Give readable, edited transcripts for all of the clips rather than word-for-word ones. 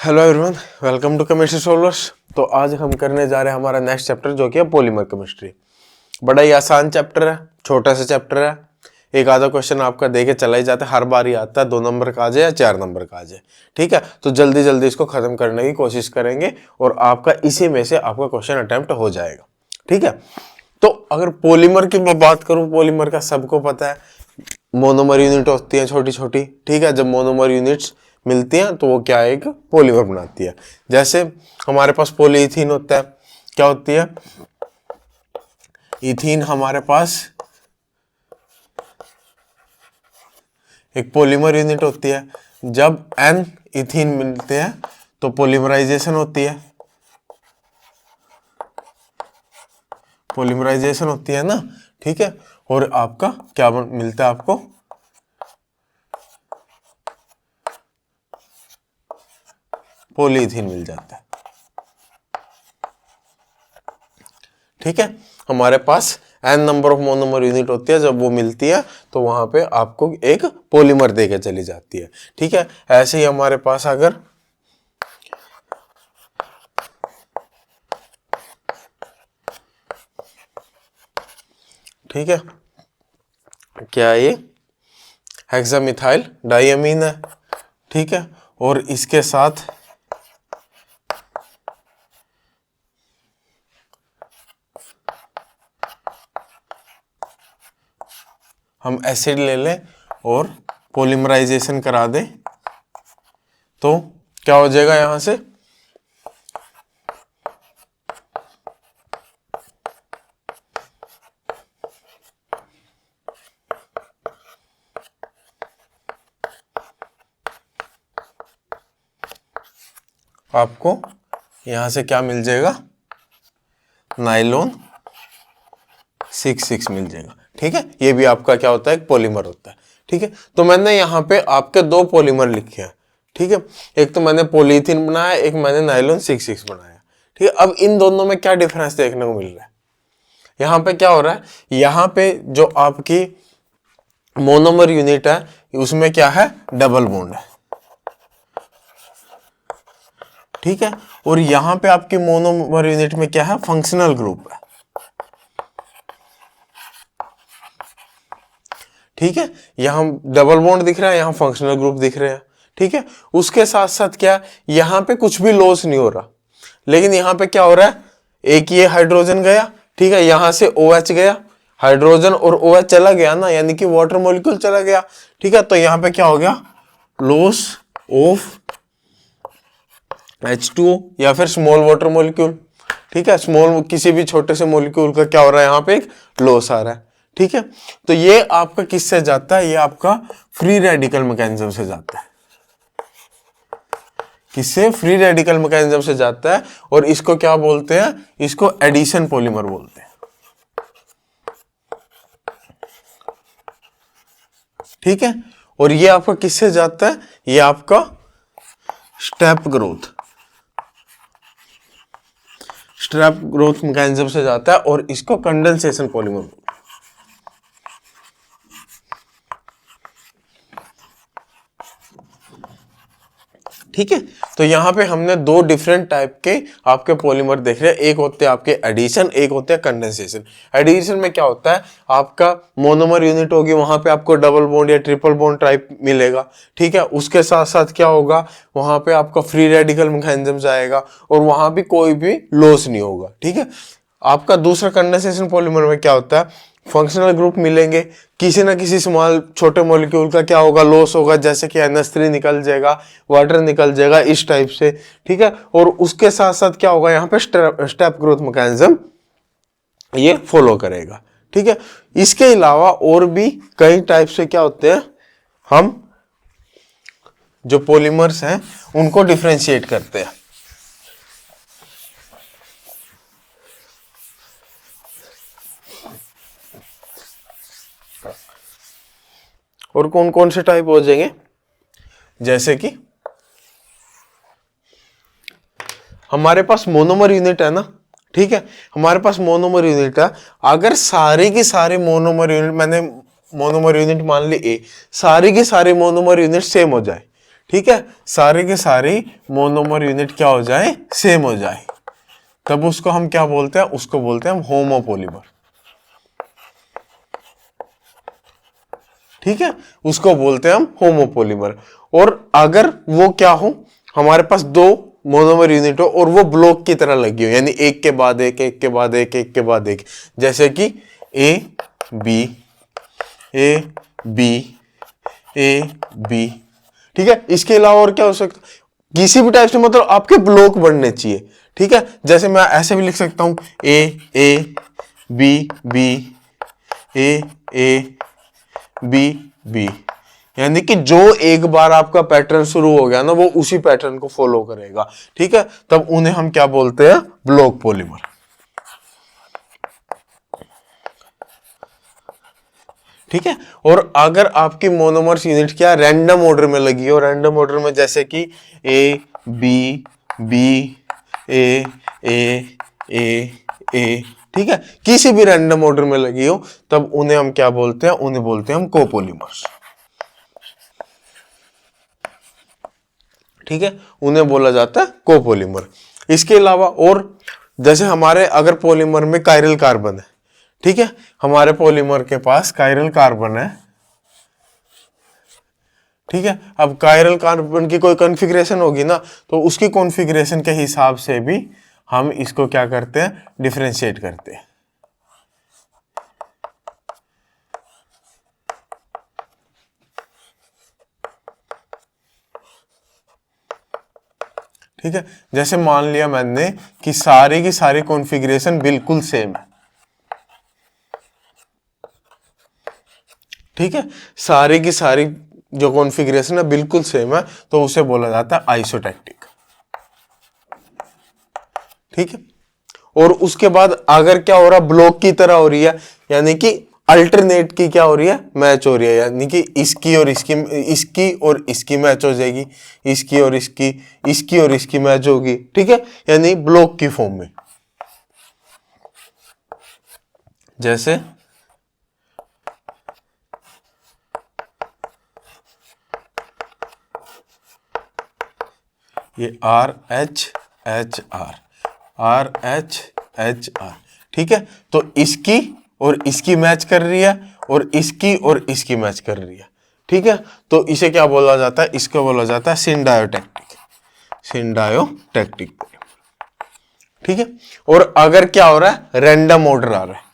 Hello everyone, welcome to chemistry solvers. तो आज हम करने जा रहे हैं हमारा नेक्स्ट चैप्टर जो कि है पॉलीमर केमिस्ट्री। बड़ा ही आसान चैप्टर है, छोटा सा चैप्टर है। एक आधा क्वेश्चन आपका देके चला ही जाता है, हर बार ही आता है, 2 नंबर का आ जाए या 4 नंबर का आ जाए। ठीक है, तो जल्दी जल्दी इसको खत्म करने की कोशिश करेंगे और आपका इसी में से आपका क्वेश्चन अटेम्प्ट हो जाएगा। ठीक है, तो अगर पॉलीमर की मैं बात करूं, पॉलीमर का सबको पता है, मोनोमर यूनिट होती है छोटी छोटी। ठीक है, जब मोनोमर यूनिट्स मिलती हैं तो वो क्या है, एक पॉलीमर बनाती है। जैसे हमारे पास पॉलीइथीन होता है, क्या होती है इथीन, हमारे पास एक पॉलीमर यूनिट होती है। जब n इथीन मिलते हैं तो पॉलीमराइजेशन होती है, पॉलीमराइजेशन होती है ना। ठीक है, और आपका क्या मिलता है, आपको पॉलीइथीन मिल जाता है। ठीक है, हमारे पास n number of monomer unit होती है, जब वो मिलती है तो वहां पे आपको एक पॉलीमर देके चली जाती है। ठीक है, ऐसे ही हमारे पास अगर ठीक है, क्या ये हेक्सामिथाइल डाइअमीन है। ठीक है, और इसके साथ हम एसिड ले लें और पॉलीमराइजेशन करा दें तो क्या हो जाएगा, यहां से आपको यहां से क्या मिल जाएगा, नाइलॉन 6,6 मिल जाएगा। ठीक है, ये भी आपका क्या होता है, एक पॉलीमर होता है। ठीक है, तो मैंने यहाँ पे आपके 2 पॉलीमर लिखे हैं। ठीक है, एक तो मैंने पॉलीथीन बनाया, एक मैंने नाइलॉन 6,6 बनाया। ठीक है, अब इन दोनों में क्या डिफरेंस देखने को मिल रहा है, यहाँ पे क्या हो रहा है, यहाँ पे जो आपकी मोनोमर यूनिट है उसमें क्या है, डबल बॉन्ड है। ठीक है, और यहाँ पे आपकी मोनोमर यूनिट में क्या है, फंक्शनल ग्रुप है। ठीक है, यहाँ डबल बॉन्ड दिख रहा है, यहाँ फंक्शनल ग्रुप दिख रहे हैं। ठीक है, उसके साथ साथ क्या, यहाँ पे कुछ भी लॉस नहीं हो रहा, लेकिन यहाँ पे क्या हो रहा है, एक ये हाइड्रोजन गया। ठीक है, यहां से OH गया, हाइड्रोजन और OH चला गया ना, यानी कि वाटर मॉलिक्यूल चला गया। ठीक है, तो यहाँ पे क्या हो गया, लॉस ऑफ H2O या फिर स्मॉल वाटर मॉलिक्यूल। ठीक है, स्मॉल किसी भी छोटे से मॉलिक्यूल का क्या हो रहा है, यहाँ पे एक लॉस आ रहा है। ठीक है, तो ये आपका किससे जाता है, ये आपका फ्री रेडिकल मैकेनिज्म से जाता है। किससे, फ्री रेडिकल मैकेनिज्म से जाता है, और इसको क्या बोलते हैं, इसको एडिशन पॉलीमर बोलते हैं। ठीक है, और ये आपका किससे जाता है, ये आपका स्टेप ग्रोथ मैकेनिज्म से जाता है, और इसको कंडेंसेशन पॉलीमर बोलते हैं। ठीक है, तो यहाँ पे हमने 2 डिफरेंट टाइप के आपके पॉलीमर देख रहे हैं, एक होते हैं आपके एडिशन, एक होते हैं कंडेंसेशन। एडिशन में क्या होता है, आपका मोनोमर यूनिट होगी, वहां पे आपको डबल बॉन्ड या ट्रिपल बॉन्ड टाइप मिलेगा। ठीक है, उसके साथ साथ क्या होगा, वहां पे आपका फ्री रेडिकल मैकेनिज्म जाएगा और वहां भी कोई भी लॉस नहीं होगा। ठीक है, आपका दूसरा कंडेंसेशन पॉलीमर में क्या होता है, फंक्शनल ग्रुप मिलेंगे, किसी ना किसी स्मॉल छोटे मॉलिक्यूल का क्या होगा, लॉस होगा, जैसे कि NH3 निकल जाएगा, वाटर निकल जाएगा, इस टाइप से। ठीक है, और उसके साथ साथ क्या होगा, यहाँ पे स्टेप ग्रोथ मैकेनिज्म ये फॉलो करेगा। ठीक है, इसके अलावा और भी कई टाइप से क्या होते हैं, हम जो पॉलीमर्स हैं उनको डिफ्रेंशिएट करते हैं। और कौन कौन से टाइप हो जाएंगे, जैसे कि हमारे पास मोनोमर यूनिट है ना। ठीक है, हमारे पास मोनोमर यूनिट है, अगर सारे की सारे मोनोमर यूनिट, मैंने मोनोमर यूनिट मान ली A, सारी की सारी मोनोमर यूनिट सेम हो जाए, ठीक है, सारे के सारी मोनोमर यूनिट क्या हो जाए, सेम हो जाए, तब उसको हम क्या बोलते हैं, उसको बोलते हैं हम होमोपोलीमर। ठीक है, उसको बोलते हैं हम होमोपोलीमर। और अगर वो क्या हो, हमारे पास दो मोनोमर यूनिट हो और वो ब्लॉक की तरह लगी हो, यानी एक के बाद एक, एक के बाद एक, एक के बाद एक, जैसे कि A B A B A B. ठीक है, इसके अलावा और क्या हो सकता, किसी भी टाइप से मतलब आपके ब्लॉक बनने चाहिए। ठीक है, जैसे मैं ऐसे भी लिख सकता हूं A B B A B B, यानी कि जो एक बार आपका पैटर्न शुरू हो गया ना, वो उसी पैटर्न को फॉलो करेगा। ठीक है, तब उन्हें हम क्या बोलते हैं, ब्लॉक पॉलीमर। ठीक है, और अगर आपकी मोनोमर्स यूनिट क्या रैंडम ऑर्डर में लगी हो, रैंडम ऑर्डर में जैसे कि ए बी बी ए ए, ठीक है, किसी भी रैंडम ऑर्डर में लगी हो, तब उन्हें हम क्या बोलते हैं, उन्हें बोलते हैं हम कोपोलीमर्स। ठीक है, उन्हें बोला जाता है कोपोलीमर। इसके अलावा और जैसे हमारे अगर पॉलीमर में कायरल कार्बन है, ठीक है, हमारे पॉलीमर के पास कायरल कार्बन है। ठीक है, अब कायरल कार्बन की कोई कॉन्फ़िगरेशन होगी ना, तो उसकी कॉन्फ़िगरेशन के हिसाब से भी हम इसको क्या करते हैं, डिफरेंशिएट करते हैं। ठीक है, जैसे मान लिया मैंने कि सारी की सारी कॉन्फ़िगरेशन बिल्कुल सेम है। ठीक है, सारी की सारी जो कॉन्फ़िगरेशन है बिल्कुल सेम है, तो उसे बोला जाता है आइसोटैक्टिक। ठीक है, और उसके बाद अगर क्या हो रहा, ब्लॉक की तरह हो रही है, यानी कि अल्टरनेट की क्या हो रही है, मैच हो रही है, यानी कि इसकी और इसकी मैच हो जाएगी, इसकी और इसकी मैच होगी। ठीक है, यानी ब्लॉक की फॉर्म में, जैसे ये RH ठीक है, तो इसकी और इसकी मैच कर रही है, और इसकी मैच कर रही है। ठीक है, तो इसे क्या बोला जाता है, इसको बोला जाता है सिंडायोटैक्टिक। ठीक है, और अगर क्या हो रहा है, रैंडम ऑर्डर आ रहा है।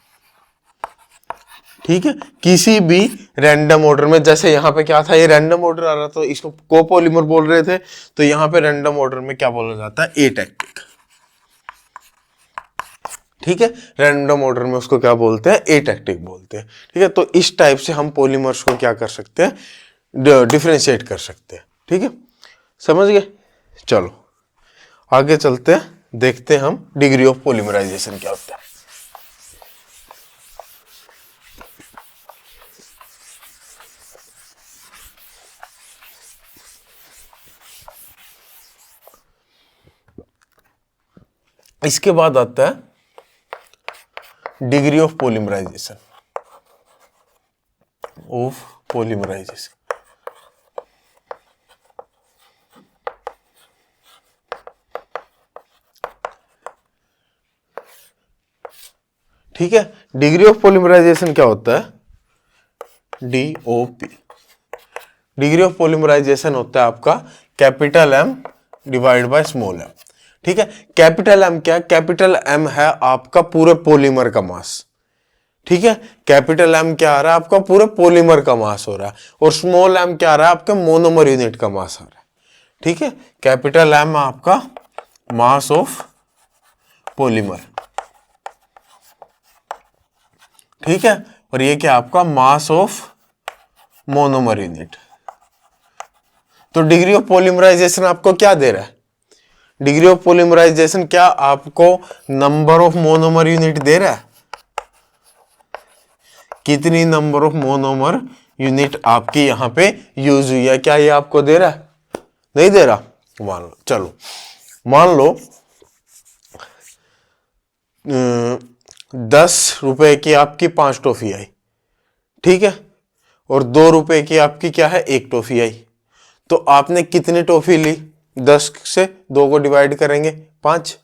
ठीक है, किसी भी रैंडम ऑर्डर में, जैसे यहां पे क्या था, ये रैंडम ऑर्डर आ रहा, तो इसको कोपोलीमर बोल रहे थे, तो यहां पे रैंडम ऑर्डर में क्या बोला जाता है, एटैक्टिक। ठीक है, रैंडम ऑर्डर में उसको क्या बोलते हैं, एटैक्टिक बोलते हैं। ठीक है, तो इस टाइप से हम पॉलीमर्स को क्या कर सकते हैं, डिफरेंशिएट कर सकते हैं। ठीक है, समझ गए। चलो आगे चलते हैं, देखते हैं हम डिग्री ऑफ पॉलीमराइजेशन क्या होता है। इसके बाद आता है डिग्री ऑफ पॉलीमराइजेशन ठीक है, डिग्री ऑफ पॉलीमराइजेशन क्या होता है, DOP। डिग्री ऑफ पॉलीमराइजेशन होता है आपका capital M divide by small m। ठीक है, कैपिटल M क्या है, कैपिटल M है आपका पूरे पॉलीमर का मास। ठीक है, कैपिटल M क्या आ रहा है, आपका पूरे पॉलीमर का मास हो रहा है, और स्मॉल m क्या आ रहा है, आपका मोनोमर यूनिट का मास आ रहा है। ठीक है, कैपिटल M आपका मास ऑफ पॉलीमर। ठीक है, और ये क्या आपका मास ऑफ मोनोमर यूनिट। तो डिग्री ऑफ पॉलीमराइजेशन आपको क्या दे रहा है, डिग्री ऑफ पॉलीमराइजेशन क्या आपको नंबर ऑफ मोनोमर यूनिट दे रहा है, कितनी नंबर ऑफ मोनोमर यूनिट आपकी यहां पे यूज हुई है, क्या ये आपको दे रहा है, नहीं दे रहा। मान लो, चलो मान लो 10 रुपए की आपकी 5 टॉफी आई। ठीक है, और 2 रुपए की आपकी क्या है, 1 टॉफी आई। तो आपने कितनी टॉफी ली, 10 से 2 को डिवाइड करेंगे 5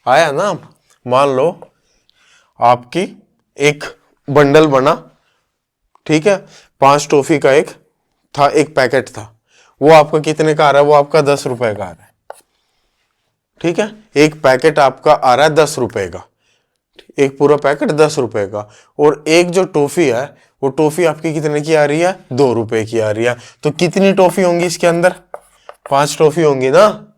आया ना। मान लो आपकी एक बंडल बना, ठीक है, 5 टॉफी का एक था, एक पैकेट था, वो आपका कितने का आ रहा है, वो आपका 10 रुपए का आ रहा है, ठीक है। एक पैकेट आपका आ रहा है 10 रुपए का, एक पूरा पैकेट 10 रुपए का, और एक जो टॉफी है वो टॉफी आपकी कितने की आ रही है, 2 रुपए की आ रही है। तो कितनी टॉफी होंगी इसके अंदर, 5 टॉफी होंगी ना,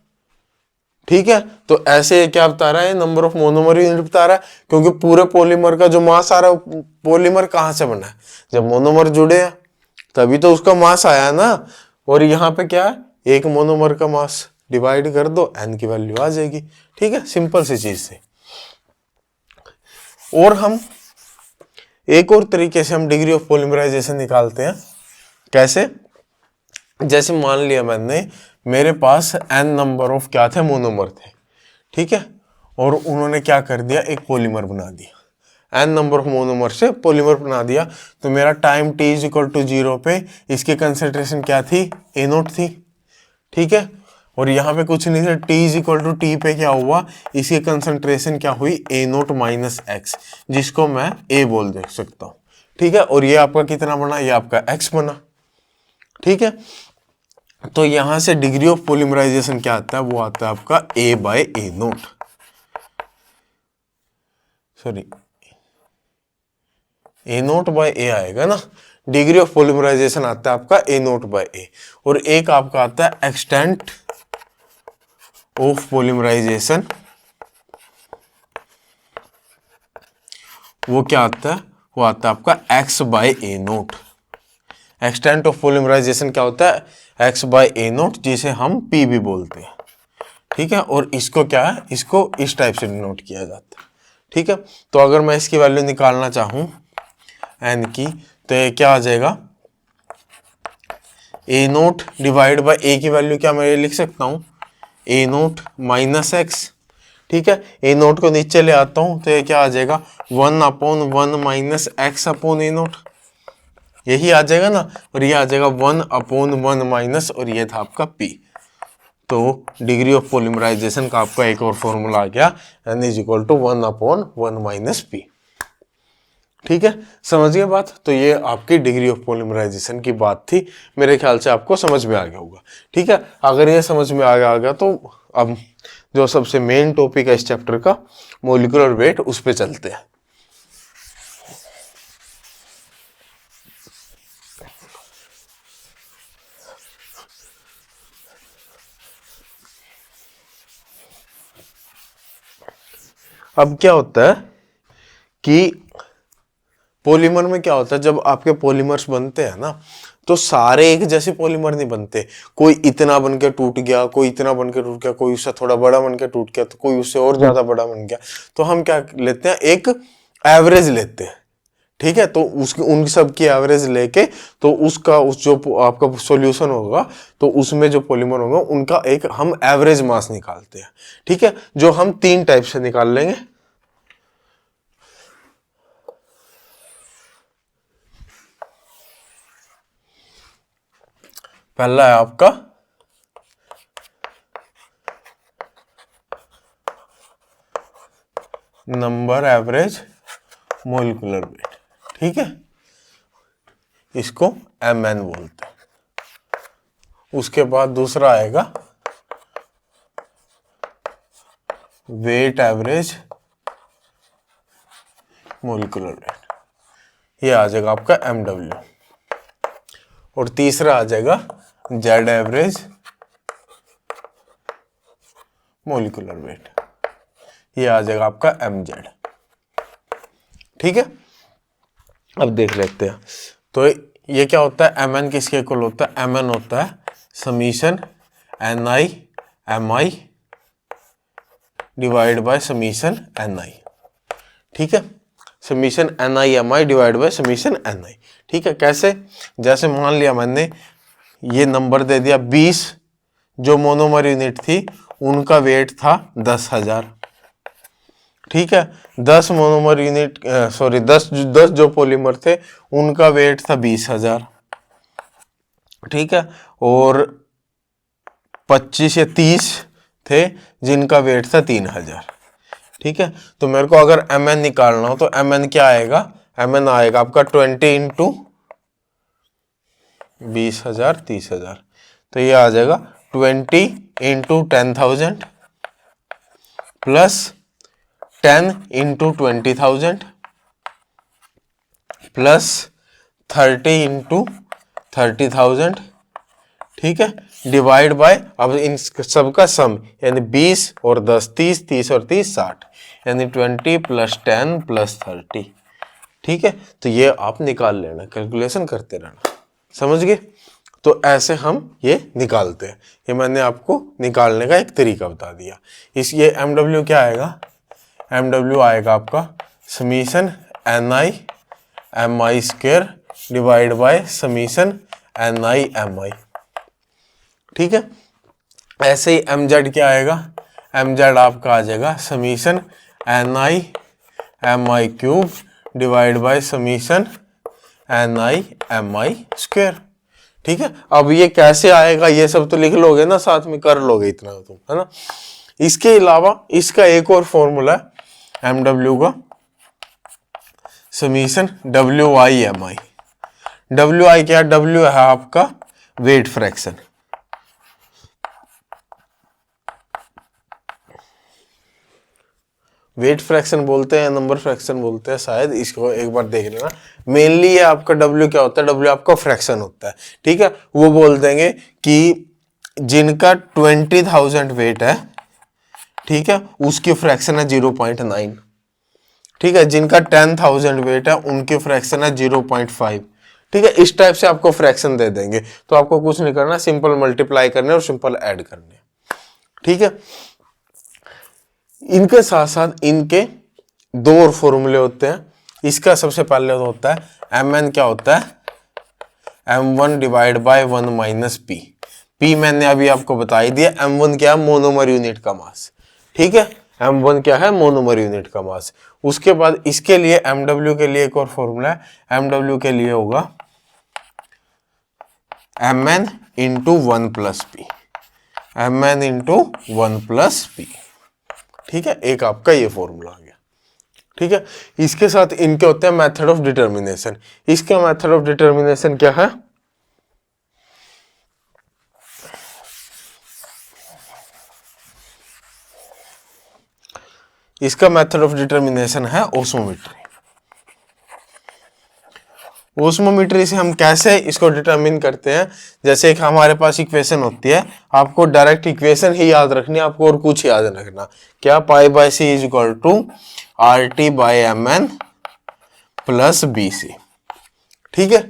ठीक है। तो ऐसे क्या बता रहा है, नंबर ऑफ मोनोमर यूनिट बता रहा है, क्योंकि पूरे पॉलीमर का जो मास आ रहा है, पॉलीमर कहां से बना है, जब मोनोमर जुड़े हैं तभी तो उसका मास आया ना। और यहाँ पे क्या है, एक मोनोमर का मास डिवाइड कर दो, एन की वैल्यू आ जाएगी, ठीक है, सिंपल सी चीज से। और हम एक और तरीके से हम डिग्री ऑफ पॉलीमराइजेशन निकालते हैं, कैसे, जैसे मान लिया मैंने मेरे पास n नंबर ऑफ क्या थे, मोनोमर थे, ठीक है, और उन्होंने क्या कर दिया, एक पॉलीमर बना दिया, n नंबर ऑफ मोनोमर से पॉलीमर बना दिया। तो मेरा time t is equal to 0 पे इसकी कंसेंट्रेशन क्या थी, A0 थी, ठीक है। और यहाँ पे कुछ नहीं था, t is equal to T पे क्या हुआ, इसकी कंसंट्रेशन क्या हुई, A0 माइनस एक्स, जिसको मैं A बोल दे सकता हूँ, ठीक है। और ये आपका कितना बना, ये आपका x बना, ठीक है। तो यहां से डिग्री ऑफ पॉलीमराइजेशन क्या आता है, वो आता है आपका A/A0, सॉरी A0/A आएगा ना। डिग्री ऑफ पॉलीमराइजेशन आता है आपका A0/A, और एक आपका आता है एक्सटेंट ऑफ पॉलीमराइजेशन, वो क्या आता है, वो आता है आपका X/A0। एक्सटेंट ऑफ पॉलीमराइजेशन क्या होता है, X/A0, जिसे हम P भी बोलते हैं, ठीक है। और इसको क्या है, इसको इस टाइप से डिनोट किया जाता है, ठीक है। तो अगर मैं इसकी वैल्यू निकालना चाहूं n की, तो ये क्या आ जाएगा, A0 डिवाइड बाई A की वैल्यू क्या मैं ये लिख सकता हूं, A0 माइनस एक्स, ठीक है। A0 को नीचे ले आता हूं तो ये क्या आ जाएगा, 1/1 माइनस एक्स अपॉन A0, यही आ जाएगा ना। और ये आ जाएगा 1/1 माइनस, और ये था आपका P। तो डिग्री ऑफ पॉलीमराइजेशन का आपका एक और फॉर्मूला आ गया, n is equal to 1/1 minus P, ठीक है, समझ गए बात। तो ये आपकी डिग्री ऑफ पॉलीमराइजेशन की बात थी, मेरे ख्याल से आपको समझ में आ गया होगा, ठीक है। अगर ये समझ में आ गया तो अब जो सबसे मेन टॉपिक है इस चैप्टर का, मॉलिक्यूलर वेट, उस पे चलते हैं। अब क्या होता है कि पॉलीमर में क्या होता है, जब आपके पॉलीमर्स बनते हैं ना, तो सारे एक जैसे पॉलीमर नहीं बनते, कोई इतना बन के टूट गया, कोई इतना बन के टूट गया, कोई उससे थोड़ा बड़ा बन के टूट गया, तो कोई उससे और ज्यादा बड़ा बन गया। तो हम क्या लेते हैं, एक एवरेज लेते हैं, ठीक है। तो उसकी उन सब की एवरेज लेके, तो उसका उस जो आपका सॉल्यूशन होगा, तो उसमें जो पॉलीमर होगा उनका एक हम एवरेज मास निकालते हैं, ठीक है, जो हम 3 टाइप से निकाल लेंगे। पहला है आपका नंबर एवरेज मोलिकुलर वेट, ठीक है, इसको mn बोलते हैं। उसके बाद दूसरा आएगा वेट एवरेज मोलिकुलर वेट, ये आ जाएगा आपका mw। और तीसरा आ जाएगा जेड एवरेज मोलिकुलर वेट, ये आ जाएगा आपका mz, ठीक है। अब देख लेते हैं, तो ये क्या होता है, mn किसके इक्वल होता है, mn होता है summation ni mi divide by summation ni, ठीक है, summation ni mi divide by summation ni, ठीक है। कैसे, जैसे मान लिया मैंने ये नंबर दे दिया 20, जो मोनोमर यूनिट थी उनका वेट था 10,000, ठीक है। 10 मोनोमर यूनिट, सॉरी 10 जो पॉलीमर थे उनका वेट था 20,000, ठीक है, और 25 या 30 थे जिनका वेट था 3000। ठीक है, तो मेरे को अगर mn निकालना हो तो mn क्या आएगा, mn आएगा आपका 20 इंटू 20,000 30,000, तो ये आ जाएगा 20 into 10,000 plus 10 into 20,000 plus 30 into 30,000। ठीक है, डिवाइड बाय, अब इन सबका सम यानी 20 और 10 30, 30 और 30 60, यानी 20 प्लस 10 प्लस 30। ठीक है, तो ये आप निकाल लेना, कैलकुलेशन करते रहना, समझ गए। तो ऐसे हम ये निकालते हैं, ये मैंने आपको निकालने का एक तरीका बता दिया। इस ये MW क्या आएगा, MW आएगा आपका summation NI MI square divide by summation NI MI। ठीक है, ऐसे ही MZ क्या आएगा, MZ आपका आ जाएगा summation NI MI cube divide by summation NI MI square. ठीक है, अब ये कैसे आएगा ये सब तो लिख लोगे ना, साथ में कर लोगे इतना तुम, है ना। इसके अलावा इसका एक और फॉर्मूला है MW का, समीशन WI MI। WI क्या, W है आपका वेट फ्रैक्शन, वेट फ्रैक्शन बोलते हैं, नंबर फ्रैक्शन बोलते हैं शायद, इसको एक बार देख लेना। मेनली ये आपका W क्या होता है, W आपका फ्रैक्शन होता है। ठीक है, वो बोल देंगे कि जिनका 20,000 वेट है, ठीक है, उसकी फ्रैक्शन है 0.9। ठीक है, जिनका 10,000 वेट है उनकी फ्रैक्शन है 0.5। ठीक है, इस टाइप से आपको फ्रैक्शन दे देंगे, तो आपको कुछ नहीं करना, सिंपल मल्टीप्लाई करने और सिंपल ऐड करने। ठीक है, इनके साथ साथ इनके दो और फॉर्मूले होते हैं। इसका सबसे पहले होता है mn क्या होता है, m1 divide by 1 minus P. P मैंने अभी आपको बता ही दिया, m1 क्या है, मोनोमर यूनिट का मास। ठीक है, m1 क्या है, मोनोमर यूनिट का मास। उसके बाद इसके लिए mw के लिए एक और फॉर्मूला है, mw के लिए होगा mn into 1 plus P, mn into 1 plus P. ठीक है, एक आपका ये फॉर्मूला आ गया। ठीक है, इसके साथ इनके होते हैं मेथड ऑफ डिटर्मिनेशन। इसका मेथड ऑफ डिटर्मिनेशन क्या है, इसका मेथड ऑफ डिटर्मिनेशन है ओस्मोमेट्री। ओस्मोमेट्री से हम कैसे इसको डिटरमिन करते हैं, जैसे एक हमारे पास इक्वेशन होती है, आपको डायरेक्ट इक्वेशन ही याद रखनी है, आपको और कुछ याद रखना, क्या, pi by C is equal to RT by MN plus BC। ठीक है,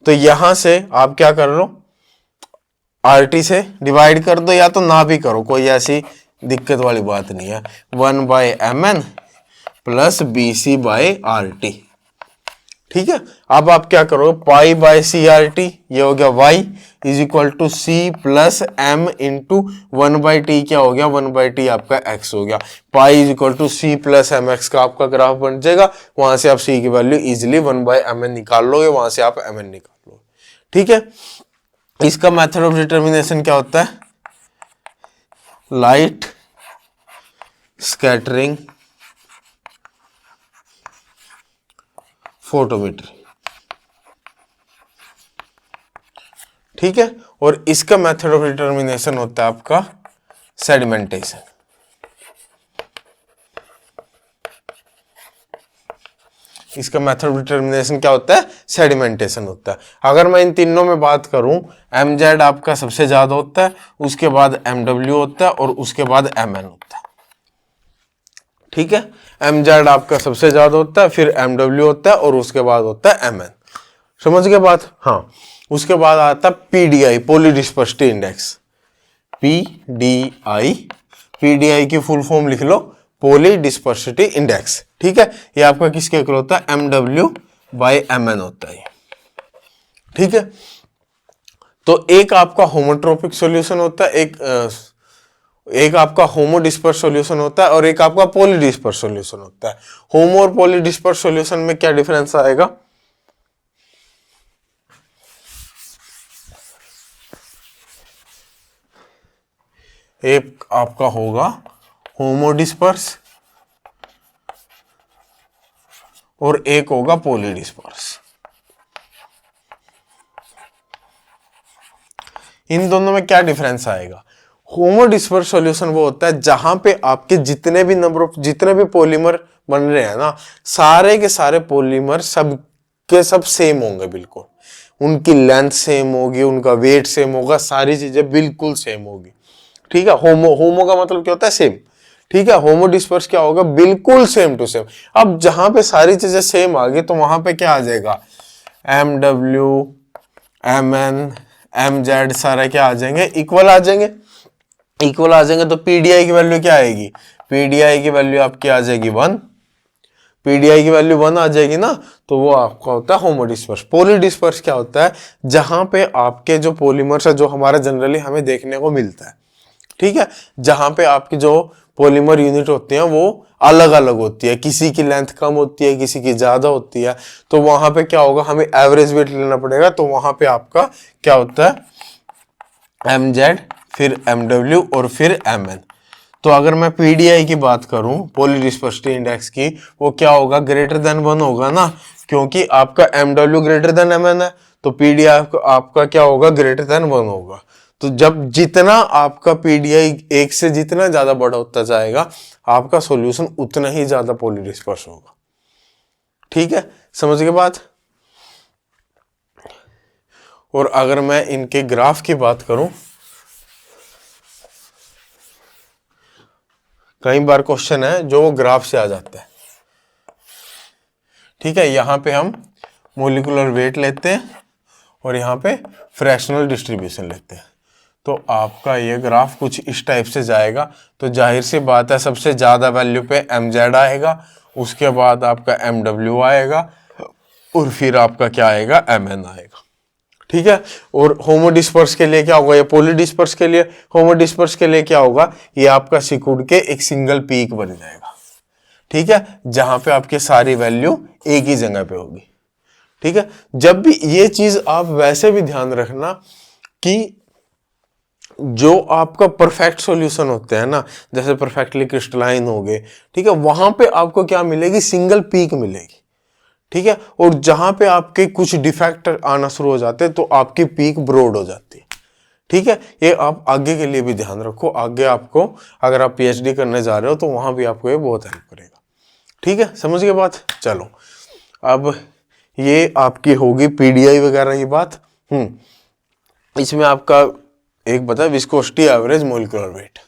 तो यहां से आप क्या कर लो, RT से डिवाइड कर दो, या तो ना भी करो, कोई ऐसी दिक्कत वाली बात नहीं है। 1 by MN plus BC by RT। ठीक है, अब आप क्या करो, पाई बाय CRT, ये हो गया y is equal to C plus M into 1 by T, क्या हो गया, 1 बाई टी आपका x हो गया। Pi is equal to C plus MX का आपका ग्राफ बन जाएगा, वहां से आप C की वैल्यू इजिली 1 बाई MN निकाल लोगे, वहां से आप MN निकाल लोगे। ठीक है, इसका मेथड ऑफ डिटर्मिनेशन क्या होता है, लाइट स्कैटरिंग फोटोमेट्री। ठीक है, और इसका मेथड ऑफ डिटर्मिनेशन होता है आपका सेडिमेंटेशन। इसका मेथड ऑफ डिटर्मिनेशन क्या होता है, सेडिमेंटेशन होता है। अगर मैं इन तीनों में बात करूं, mz आपका सबसे ज्यादा होता है, उसके बाद mw होता है और उसके बाद mn होता है। ठीक है, mz आपका सबसे ज्यादा होता है, फिर mw होता है और उसके बाद होता है mn। समझ गए बात। हाँ, उसके बाद आता है PDI, पॉली डिस्पर्सिटी इंडेक्स। PDI की फुल फॉर्म लिख लो, पॉली डिस्पर्सिटी इंडेक्स। ठीक है, ये आपका किसके इक्वल होता है, MW बाय MN होता है। ठीक है, तो एक आपका होमोट्रोपिक सॉल्यूशन होता है, एक आपका होमोडिस्पर्स सॉल्यूशन होता है और एक आपका पॉलीडिस्पर्स सॉल्यूशन होता है। होमो और पॉलीडिस्पर्स सॉल्यूशन में क्या डिफरेंस आएगा, एक आपका होगा होमोडिस्पर्स और एक होगा पॉलीडिस्पर्स। इन दोनों में क्या डिफरेंस आएगा? होमोडिस्पर्स सॉल्यूशन वो होता है जहां पे आपके जितने भी पॉलीमर बन रहे हैं ना, सारे के सारे पॉलीमर सब के सब सेम होंगे, बिल्कुल उनकी लेंथ सेम होगी, उनका वेट सेम होगा, सारी चीजें बिल्कुल सेम होगी। ठीक है, होमो का मतलब क्या होता है? सेम। ठीक है, होमोडिस्पर्स क्या होगा? बिल्कुल सेम टू सेम। अब जहां पे सारी चीजें सेम आ गई तो वहां पे क्या आ जाएगा? MW, MN, MZ सारा क्या आ जाएंगे? इक्वल आ जाएंगे। इक्वल आ जाएंगे तो पीडीआई की वैल्यू क्या आएगी? पीडीआई की वैल्यू आपकी आ जाएगी 1। पीडीआई की वैल्यू 1 आ जाएगी ना, तो वो आपका होता है होमोडिस्पर्स। पॉलीडिस्पर्स क्या होता है? जहां पे आपके जो पॉलीमर्स है, जो हमारा जनरली हमें देखने को मिलता है, ठीक है, जहां पे आपकी जो पॉलीमर यूनिट होती हैं वो अलग अलग होती है, किसी की लेंथ कम होती है, किसी की ज्यादा होती है, तो वहां पे क्या होगा? हमें एवरेज वेट लेना पड़ेगा। तो वहां पे आपका क्या होता है? MZ, फिर MW और फिर MN। तो अगर मैं पीडीआई की बात करूं, पॉलीडिस्पर्सिटी इंडेक्स की, वो क्या होगा? ग्रेटर देन 1 होगा ना, क्योंकि आपका MW ग्रेटर देन MN है, तो पीडीआई आपका क्या होगा? ग्रेटर देन 1 होगा। तो जब जितना आपका पीडीआई 1 से जितना ज्यादा बड़ा होता जाएगा, आपका सॉल्यूशन उतना ही ज्यादा पॉलीडिस्पर्स होगा। ठीक है, समझ गए बात? और अगर मैं इनके ग्राफ की बात करूं, कई बार क्वेश्चन है जो वो ग्राफ से आ जाता है। ठीक है, यहां पे हम मोलिकुलर वेट लेते हैं और यहाँ पे फ्रैक्शनल डिस्ट्रीब्यूशन लेते हैं। तो आपका ये ग्राफ कुछ इस टाइप से जाएगा। तो जाहिर सी बात है, सबसे ज्यादा वैल्यू पे MZ आएगा, उसके बाद आपका MW आएगा और फिर आपका क्या आएगा? MN आएगा। ठीक है, और होमोडिस्पर्स के लिए क्या होगा? ये पॉलीडिस्पर्स के लिए, होमोडिस्पर्स के लिए क्या होगा? ये आपका सिकुड़ के एक सिंगल पीक बन जाएगा। ठीक है, जहां पे आपके सारी वैल्यू एक ही जगह पे होगी। ठीक है, जब भी ये चीज आप वैसे भी ध्यान रखना कि जो आपका परफेक्ट सॉल्यूशन होते हैं ना, जैसे परफेक्टली क्रिस्टलाइन हो गए, ठीक है, वहां पे आपको क्या मिलेगी? सिंगल पीक मिलेगी। ठीक है, और जहां पे आपके कुछ डिफेक्ट आना शुरू हो जाते हैं तो आपकी पीक ब्रॉड हो जाती है। ठीक है, ये आप आगे के लिए भी ध्यान रखो। आगे आपको अगर आप पीएचडी करने जा रहे हो तो वहां भी आपको ये बहुत हेल्प करेगा। ठीक है, समझ गए बात? चलो, अब ये आपकी होगी पीडीआई वगैरह की बात। इसमें आपका एक बता, विस्कोसिटी एवरेज मोलिकुलर वेट।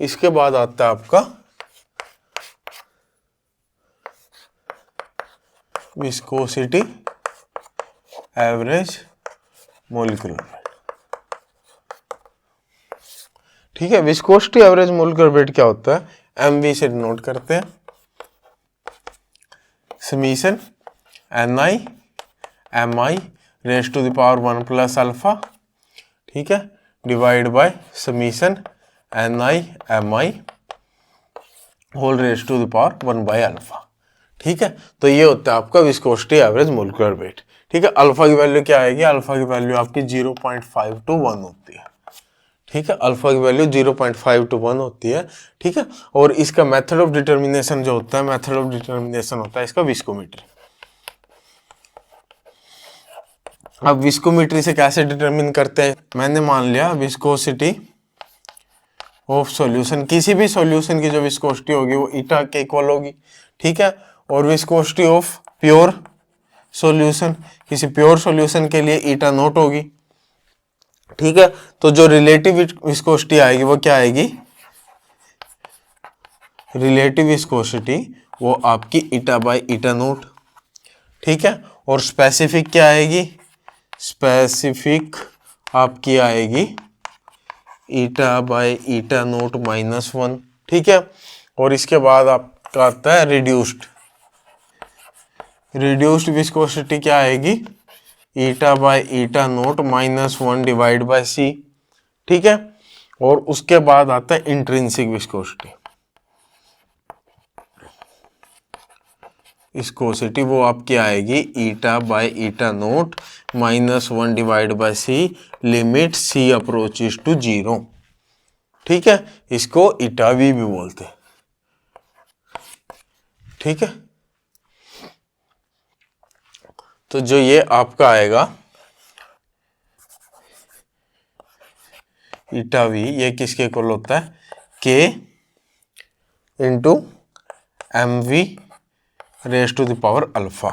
इसके बाद आता है आपका विस्कोसिटी एवरेज मोलिकुलर वेट। ठीक है, विस्कोसिटी एवरेज मोलिकुलर वेट क्या होता है? MV से डिनोट करते हैं, summation NI MI raise to the power 1 plus alpha, ठीक है, divide by summation NI MI whole raise to the power 1 by alpha. ठीक है, तो ये होता है आपका विस्कोसिटी एवरेज मोलिकुलर वेट। ठीक है, अल्फा की वैल्यू क्या आएगी? अल्फा की वैल्यू आपकी 0.5 to 1 होती है। ठीक है, अल्फा की वैल्यू 0.5 to 1 होती है। ठीक है, और इसका मेथड ऑफ डिटर्मिनेशन जो होता है, मेथड ऑफ डिटर्मिनेशन होता है इसका विस्कोमेट्री। अब विस्कोमेट्री से कैसे डिटरमिन करते हैं? मैंने मान लिया विस्कोसिटी ऑफ सॉल्यूशन, किसी भी सॉल्यूशन की जो विस्कोसिटी होगी वो ईटा के इक्वल होगी। ठीक है, और विस्कोसिटी ऑफ प्योर सॉल्यूशन, किसी प्योर सॉल्यूशन के लिए ईटा नॉट होगी। ठीक है, तो जो रिलेटिव विस्कोसिटी आएगी वो क्या आएगी? रिलेटिव विस्कोसिटी वो आपकी ईटा बाय ईटा नॉट। ठीक है, और स्पेसिफिक क्या आएगी? स्पेसिफिक आपकी आएगी ईटा बाय ईटा नॉट -1। ठीक है, और इसके बाद आपका आता है रिड्यूस्ड। रिड्यूस्ड विस्कोसिटी क्या आएगी? Eta by eta naught -1 divide by C, ठीक है। और उसके बाद आता है इंट्रिंसिक विस्कोसिटी। विस्कोसिटी वो आपकी आएगी eta by eta naught -1 divide by C limit C approaches to 0, ठीक है। इसको ईटा वी भी बोलते हैं, ठीक है। तो जो ये आपका आएगा ईटा वी, ये किसके इक्वल होता है, K into M V raise to the power alpha.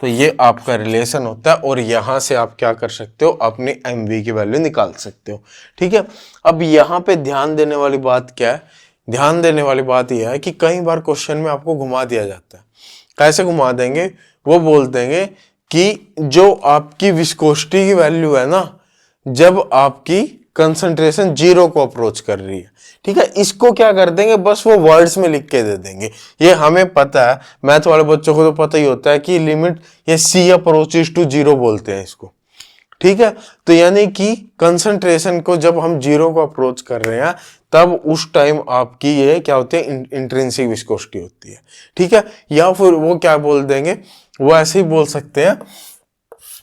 तो ये आपका रिलेशन होता है और यहां से आप क्या कर सकते हो, अपनी एम वी की वैल्यू निकाल सकते हो, ठीक है। अब यहाँ पे ध्यान देने वाली बात क्या है, ध्यान देने वाली बात यह है कि कई बार क्वेश्चन में आपको घुमा दिया जाता है। कैसे घुमा देंगे, वो बोल देंगे कि जो आपकी विस्कोसिटी की वैल्यू है ना, जब आपकी कंसंट्रेशन 0 को अप्रोच कर रही है, ठीक है, इसको क्या कर देंगे, बस वो वर्ड्स में लिख के दे देंगे। ये हमें पता है, मैथ वाले बच्चों को तो पता ही होता है कि लिमिट ये सी अप्रोचेस टू 0 बोलते हैं इसको, ठीक है। तो यानी कि कंसंट्रेशन को जब हम 0 को अप्रोच कर रहे हैं, तब उस टाइम आपकी ये क्या होती है, इंट्रिंसिक विस्कोसिटी होती है, ठीक है। या फिर वो क्या बोल देंगे, वो ऐसे ही बोल सकते हैं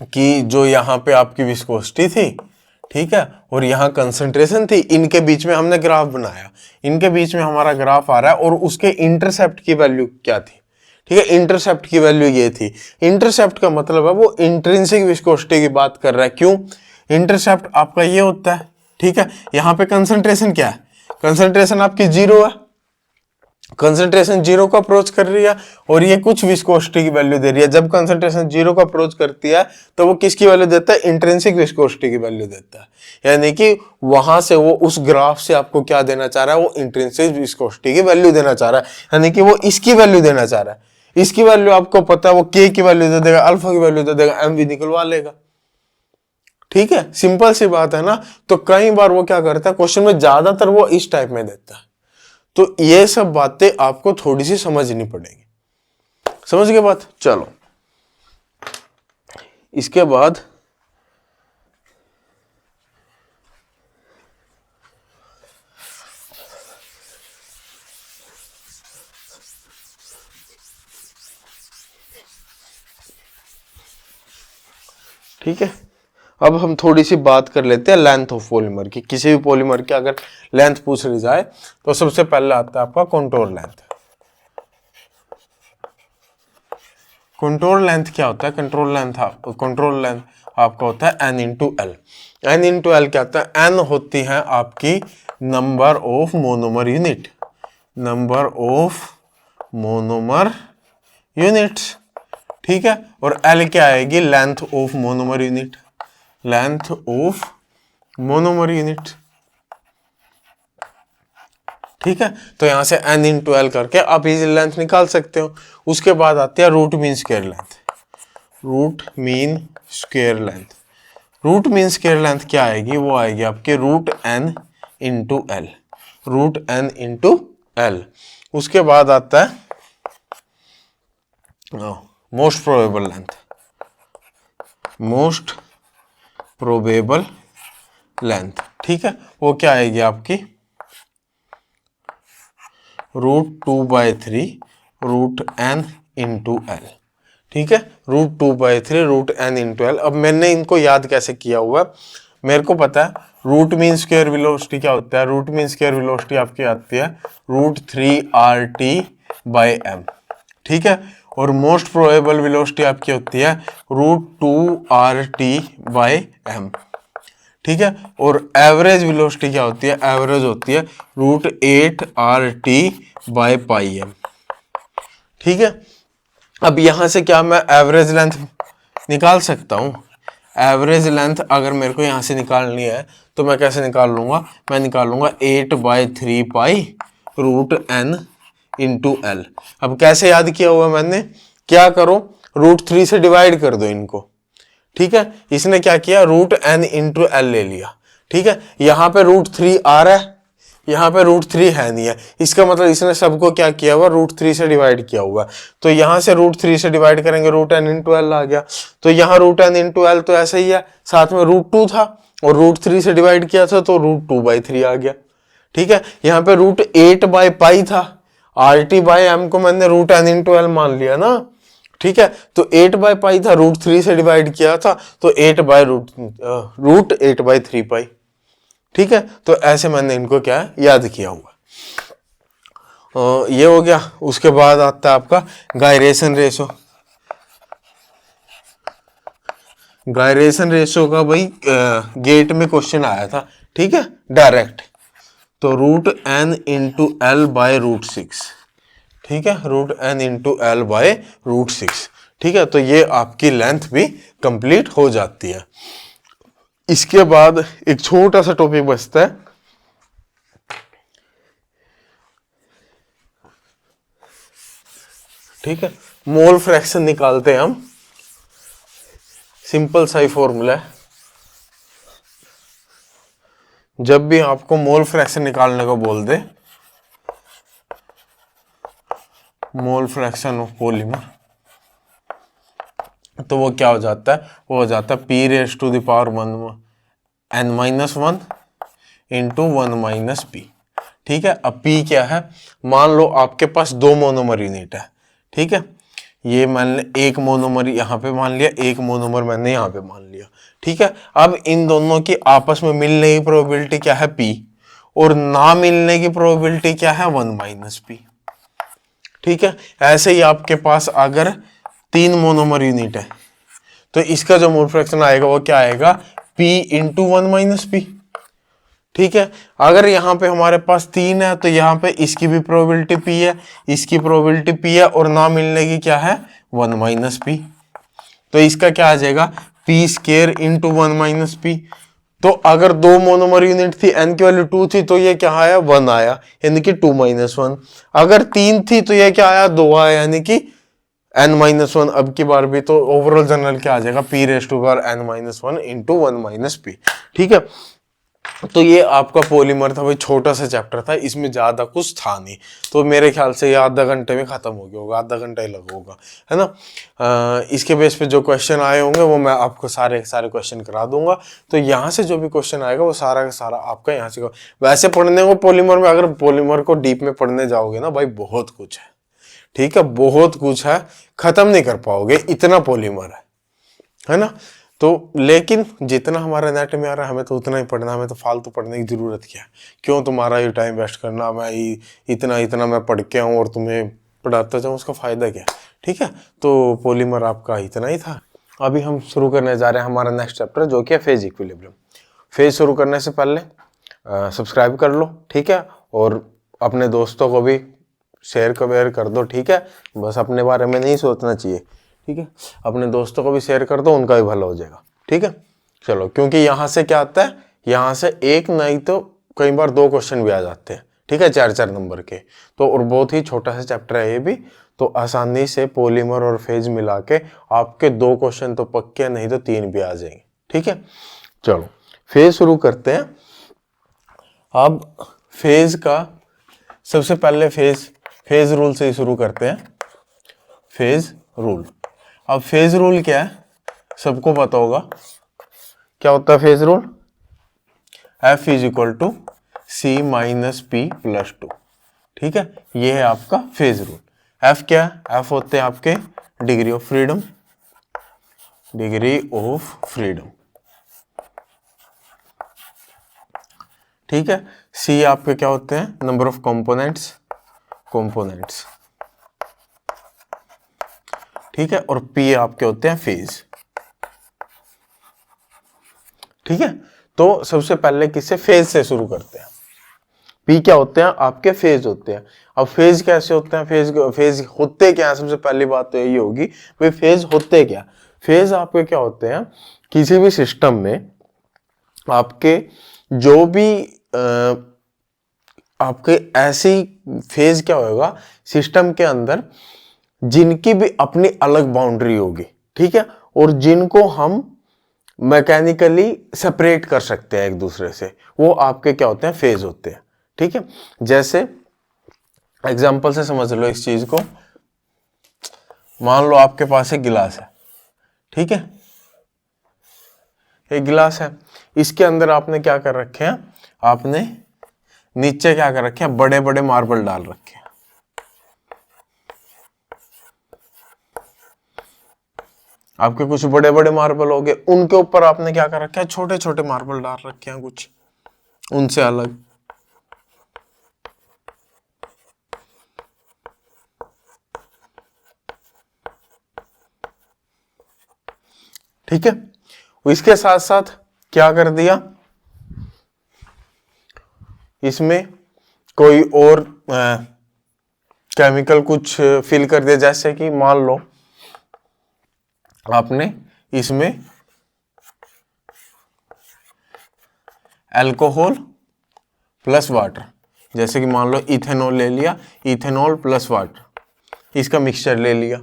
कि जो यहाँ पे आपकी विस्कोसिटी थी, ठीक है, और यहाँ कंसंट्रेशन थी, इनके बीच में हमने ग्राफ बनाया, इनके बीच में हमारा ग्राफ आ रहा है और उसके इंटरसेप्ट की वैल्यू क्या थी, ठीक है, इंटरसेप्ट की वैल्यू ये थी। इंटरसेप्ट का मतलब है वो इंट्रिंसिक विस्कोसिटी की बात कर रहा है। क्यों, इंटरसेप्ट आपका ये होता है, ठीक है। यहाँ पे कंसंट्रेशन क्या है, कंसंट्रेशन आपकी 0 है, कंसंट्रेशन 0 को अप्रोच कर रही है और ये कुछ विस्कोसिटी की वैल्यू दे रही है। जब कंसंट्रेशन 0 को अप्रोच करती है तो वो किसकी वैल्यू देता है, इंट्रिंसिक विस्कोसिटी की वैल्यू देता है। यानी कि वहां से वो उस ग्राफ से आपको क्या देना चाह रहा है, वो इंट्रिंसिक विस्कोसिटी की वैल्यू देना चाह रहा है, यानी कि वो इसकी वैल्यू देना चाह रहा है। इसकी वैल्यू आपको पता है, वो के की वैल्यू दे देगा, अल्फा की वैल्यू दे देगा, एम वी निकलवा लेगा, ठीक है। सिंपल सी बात है ना। तो कई बार वो क्या करता है, क्वेश्चन में ज्यादातर वो इस टाइप में देता है। तो ये सब बातें आपको थोड़ी सी समझनी पड़ेगी, समझ गए बात। चलो इसके बाद ठीक है, अब हम थोड़ी सी बात कर लेते हैं लेंथ ऑफ पॉलीमर की। किसी भी पॉलीमर की अगर लेंथ पूछ ली जाए तो सबसे पहले आता है आपका कंटूर लेंथ। कंट्रोल लेंथ क्या होता है, कंट्रोल लेंथ आपका होता है n into L. n into L क्या होता है, n होती है आपकी number of monomer unit, number of monomer units, ठीक है। और एल क्या आएगी, length of monomer unit, length of monomer unit, ठीक है। तो यहां से n इंटू एल करके आप इजी लेंथ निकाल सकते हो। उसके बाद आती है root mean square length, root mean square length. Root mean square length क्या आएगी, वो आएगी आपके root n into L, root n into L. उसके बाद आता है most probable length, most probable length, ठीक है। वो क्या आएगी आपकी √2/3 रूट n इंटू एल, ठीक है, √2/3 रूट n इंटू एल। अब मैंने इनको याद कैसे किया हुआ, मेरे को पता है रूट मीन स्क्वायर वेलोसिटी क्या होता है, रूट मीन स्क्वायर वेलोसिटी आपकी आती है √3RT/m, ठीक है। और मोस्ट प्रोबेबल वेलोसिटी आपकी होती है √2RT/m, ठीक है। और एवरेज वेलोसिटी क्या होती है, एवरेज होती है √8RT/m, ठीक है। अब यहां से क्या मैं एवरेज लेंथ निकाल सकता हूं, एवरेज लेंथ अगर मेरे को यहां से निकालनी है तो मैं कैसे निकाल लूंगा, मैं निकाल लूंगा 8/3 pi root n into L. अब कैसे याद किया हुआ मैंने, क्या करो √3 से डिवाइड कर दो इनको, ठीक है। इसने क्या किया, रूट n इंटू एल ले लिया, ठीक है। यहां पे √3 आ रहा है, यहाँ पे √3 है नहीं है, इसका मतलब इसने सबको क्या किया हुआ, √3 से डिवाइड किया हुआ। तो यहाँ से √3 से डिवाइड करेंगे, √n into l आ गया। तो यहाँ √n into l तो ऐसा ही है, साथ में √2 था और √3 से डिवाइड किया था तो √2/3 आ गया। ठीक है, यहाँ पे √8/π था, RT/m को मैंने √n into l मान लिया ना। ठीक है, तो 8/π था, √3 से डिवाइड किया था तो 8/√8/3π। ठीक है, तो ऐसे मैंने इनको क्या याद किया हुआ। ये हो गया। उसके बाद आता है आपका गायरेशन रेशो। गायरेशन रेशो का भाई गेट में क्वेश्चन आया था। ठीक है, डायरेक्ट। तो √n into l by √6। ठीक है, √n into l by √6। ठीक है, तो ये आपकी लेंथ भी कंप्लीट हो जाती है। इसके बाद एक छोटा सा टॉपिक बचता है, ठीक है, मोल फ्रैक्शन निकालते हैं हम। सिंपल सा ही फॉर्मूला है, जब भी आपको मोल फ्रैक्शन निकालने को बोल दे, मोल फ्रैक्शन ऑफ पॉलीमर, तो वो क्या हो जाता है, वो हो जाता है p⁻1 n-1 इंटू 1 - p। ठीक है, अब p क्या है, मान लो आपके पास 2 मोनोमर यूनिट है। ठीक है, ये मान ले एक मोनोमर यहाँ पे मान लिया, एक मोनोमर मैंने यहाँ पे मान लिया। ठीक है, अब इन दोनों की आपस में मिलने की प्रोबेबिलिटी क्या है, p, और ना मिलने की प्रोबेबिलिटी क्या है, 1 - p। ठीक है, ऐसे ही आपके पास अगर 3 मोनोमर यूनिट है तो इसका जो मोल फ्रैक्शन आएगा वो क्या आएगा, p इंटू 1 - p। ठीक है, अगर यहाँ पे हमारे पास 3 है तो यहाँ पे इसकी भी प्रोबेबिलिटी p है, इसकी प्रोबेबिलिटी p है, और ना मिलने की क्या है, 1 - p। तो इसका क्या आ जाएगा, p² इंटू 1 - p। तो अगर 2 मोनोमर यूनिट थी, n की वैल्यू 2 थी, तो ये क्या आया, 1 आया, यानी कि 2 - 1। अगर 3 थी तो ये क्या आया, 2 आया, यानी कि n-1। अब की बार भी तो ओवरऑल जनरल क्या आ जाएगा, p⁻n-1 इंटू 1 - p। ठीक है, तो ये आपका पॉलीमर था भाई, छोटा सा चैप्टर था, इसमें ज्यादा कुछ था नहीं, तो मेरे ख्याल से ये आधा घंटे में खत्म हो गया होगा, आधा घंटा ही लगा होगा, है ना। इसके बेस पे जो क्वेश्चन आए होंगे वो मैं आपको सारे क्वेश्चन करा दूंगा। तो यहाँ से जो भी क्वेश्चन आएगा वो सारा का सारा आपका यहाँ से। वैसे पढ़ने को पॉलीमर में, अगर पॉलीमर को डीप में पढ़ने जाओगे ना भाई, बहुत कुछ है। ठीक है, बहुत कुछ है, खत्म नहीं कर पाओगे, इतना पॉलीमर है ना। तो लेकिन जितना हमारा नेट में आ रहा है हमें तो उतना ही पढ़ना, हमें तो फालतू पढ़ने की जरूरत क्या है, क्यों तुम्हारा ये टाइम वेस्ट करना, मैं इतना मैं पढ़ के आऊँ और तुम्हें पढ़ाता जाऊँ, उसका फायदा क्या है। ठीक है, तो पॉलीमर आपका इतना ही था। अभी हम शुरू करने जा रहे हैं हमारा नेक्स्ट चैप्टर, जो कि है फेज इक्विलिब्रियम। फेज शुरू करने से पहले सब्सक्राइब कर लो, ठीक है, और अपने दोस्तों को भी शेयर कर दो। ठीक है, बस अपने बारे में नहीं सोचना चाहिए। ठीक है, अपने दोस्तों को भी शेयर कर दो, उनका भी भला हो जाएगा। ठीक है, चलो, क्योंकि यहाँ से क्या आता है, यहाँ से एक नहीं तो कई बार 2 क्वेश्चन भी आ जाते हैं। ठीक है, 4 नंबर के, तो और बहुत ही छोटा सा चैप्टर है ये भी, तो आसानी से पॉलीमर और फेज मिला के आपके 2 क्वेश्चन तो पक्के, नहीं तो 3 भी आ जाएंगे। ठीक है, चलो फेज शुरू करते हैं। अब फेज का सबसे पहले फेज रूल से ही शुरू करते हैं। फेज रूल, अब फेज रूल क्या है, सबको पता होगा क्या होता है phase rule, F = C - p+2। ठीक है, ये है आपका फेज रूल। F क्या है, F होते हैं आपके डिग्री ऑफ फ्रीडम, ठीक है, C आपके क्या होते हैं, नंबर ऑफ कंपोनेंट्स, ठीक है, और P आपके होते हैं फेज। ठीक है, तो सबसे पहले किससे, फेज से शुरू करते हैं। P क्या होते हैं, आपके फेज होते हैं। अब फेज कैसे होते हैं, फेज होते क्या है, सबसे पहली बात तो यही होगी भाई, फेज होते क्या। फेज आपके क्या होते हैं, किसी भी सिस्टम में आपके जो भी आपके ऐसी फेज क्या होगा सिस्टम के अंदर, जिनकी भी अपनी अलग बाउंड्री होगी। ठीक है, और जिनको हम मैकेनिकली सेपरेट कर सकते हैं एक दूसरे से, वो आपके क्या होते हैं, फेज होते हैं। ठीक है, जैसे एग्जाम्पल से समझ लो इस चीज को। मान लो आपके पास एक गिलास है, ठीक है, एक गिलास है, इसके अंदर आपने क्या कर रखे हैं, आपने नीचे क्या कर रखे हैं, बड़े बड़े मार्बल डाल रखे हैं। आपके कुछ बड़े बड़े मार्बल हो गए, उनके ऊपर आपने क्या कर रखा है, छोटे छोटे मार्बल डाल रखे हैं कुछ उनसे अलग। ठीक है, इसके साथ साथ क्या कर दिया, इसमें कोई और केमिकल कुछ फिल कर दिया, जैसे कि मान लो आपने इसमें अल्कोहल प्लस वाटर, जैसे कि मान लो इथेनॉल ले लिया, इथेनॉल प्लस वाटर, इसका मिक्सचर ले लिया।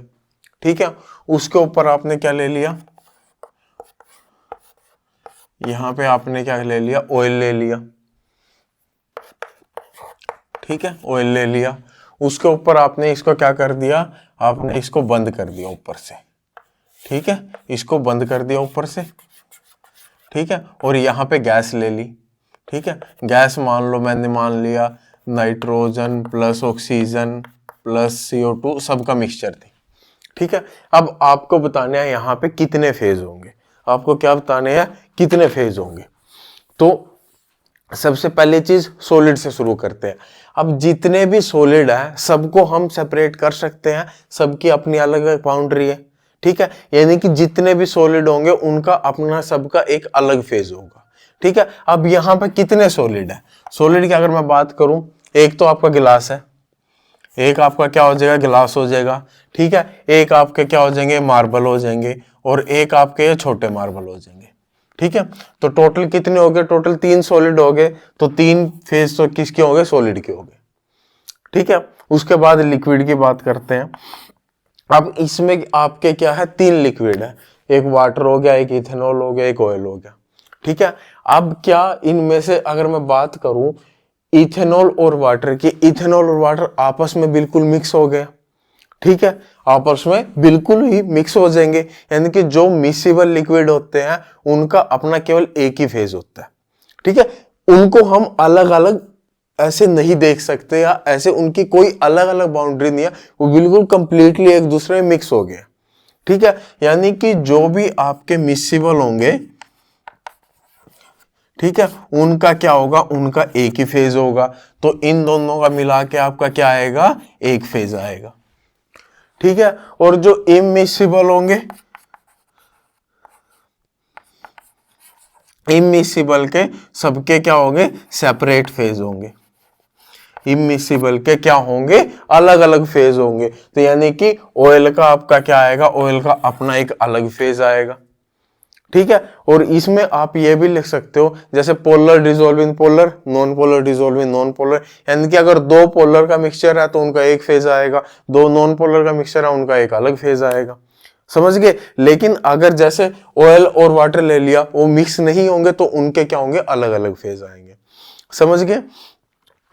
ठीक है, उसके ऊपर आपने क्या ले लिया, यहां पे आपने क्या ले लिया, ऑयल ले लिया। ठीक है, ऑयल ले लिया, उसके ऊपर आपने इसको क्या कर दिया, आपने इसको बंद कर दिया ऊपर से। ठीक है, इसको बंद कर दिया ऊपर से। ठीक है, और यहाँ पे गैस ले ली। ठीक है, गैस मान लो मैंने मान लिया nitrogen plus oxygen plus CO2 सबका मिक्सचर थी। ठीक है, अब आपको बताने हैं यहाँ पे कितने फेज होंगे, आपको क्या बताने हैं, कितने फेज होंगे। तो सबसे पहले चीज सॉलिड से शुरू करते हैं। अब जितने भी सॉलिड है सबको हम सेपरेट कर सकते हैं, सबकी अपनी अलग बाउंड्री है। ठीक है, यानी कि जितने भी सॉलिड होंगे उनका अपना सबका एक अलग फेज होगा। ठीक है, अब यहाँ पे कितने सॉलिड है, सॉलिड की अगर मैं बात करूं, एक तो आपका गिलास है, एक आपका क्या हो जाएगा, गिलास हो जाएगा। ठीक है, एक आपके क्या हो जाएंगे, मार्बल हो जाएंगे, और एक आपके छोटे मार्बल हो जाएंगे। ठीक है, तो टोटल कितने हो गए, टोटल 3 सॉलिड हो गए, तो 3 फेज तो किसके हो गए, सॉलिड के हो गए। ठीक है, उसके बाद लिक्विड की बात करते हैं। अब इसमें आपके क्या है, 3 लिक्विड है, एक वाटर हो गया, एक इथेनॉल हो गया, एक ऑयल हो गया। ठीक है, अब क्या इनमें से अगर मैं बात करूं इथेनॉल और वाटर की, इथेनॉल और वाटर आपस में बिल्कुल मिक्स हो गए। ठीक है, आपस में बिल्कुल ही मिक्स हो जाएंगे, यानी कि जो मिक्सिबल लिक्विड होते हैं उनका अपना केवल एक ही फेज होता है। ठीक है, उनको हम अलग अलग ऐसे नहीं देख सकते, या ऐसे उनकी कोई अलग अलग बाउंड्री नहीं है, वो बिल्कुल कंप्लीटली एक दूसरे में मिक्स हो गए। ठीक है, यानी कि जो भी आपके मिक्सिबल होंगे, ठीक है, उनका क्या होगा, उनका एक ही फेज होगा, तो इन दोनों का मिला के आपका क्या आएगा, एक फेज आएगा। ठीक है, और जो इमिसिबल होंगे, इमिसिबल के सबके क्या होंगे, सेपरेट फेज होंगे। इमिसिबल के क्या होंगे, अलग अलग फेज होंगे। तो यानी कि ऑयल का आपका क्या आएगा, ऑयल का अपना एक अलग फेज आएगा। ठीक है, और इसमें आप ये भी लिख सकते हो, जैसे polar dissolving polar, non polar dissolving non polar, यानी कि अगर 2 पोलर का मिक्सचर है तो उनका एक फेज आएगा, 2 नॉन पोलर का मिक्सचर है उनका एक अलग फेज आएगा। समझ गए। लेकिन अगर जैसे ऑयल और वाटर ले लिया, वो मिक्स नहीं होंगे तो उनके क्या होंगे, अलग अलग फेज आएंगे। समझ गए।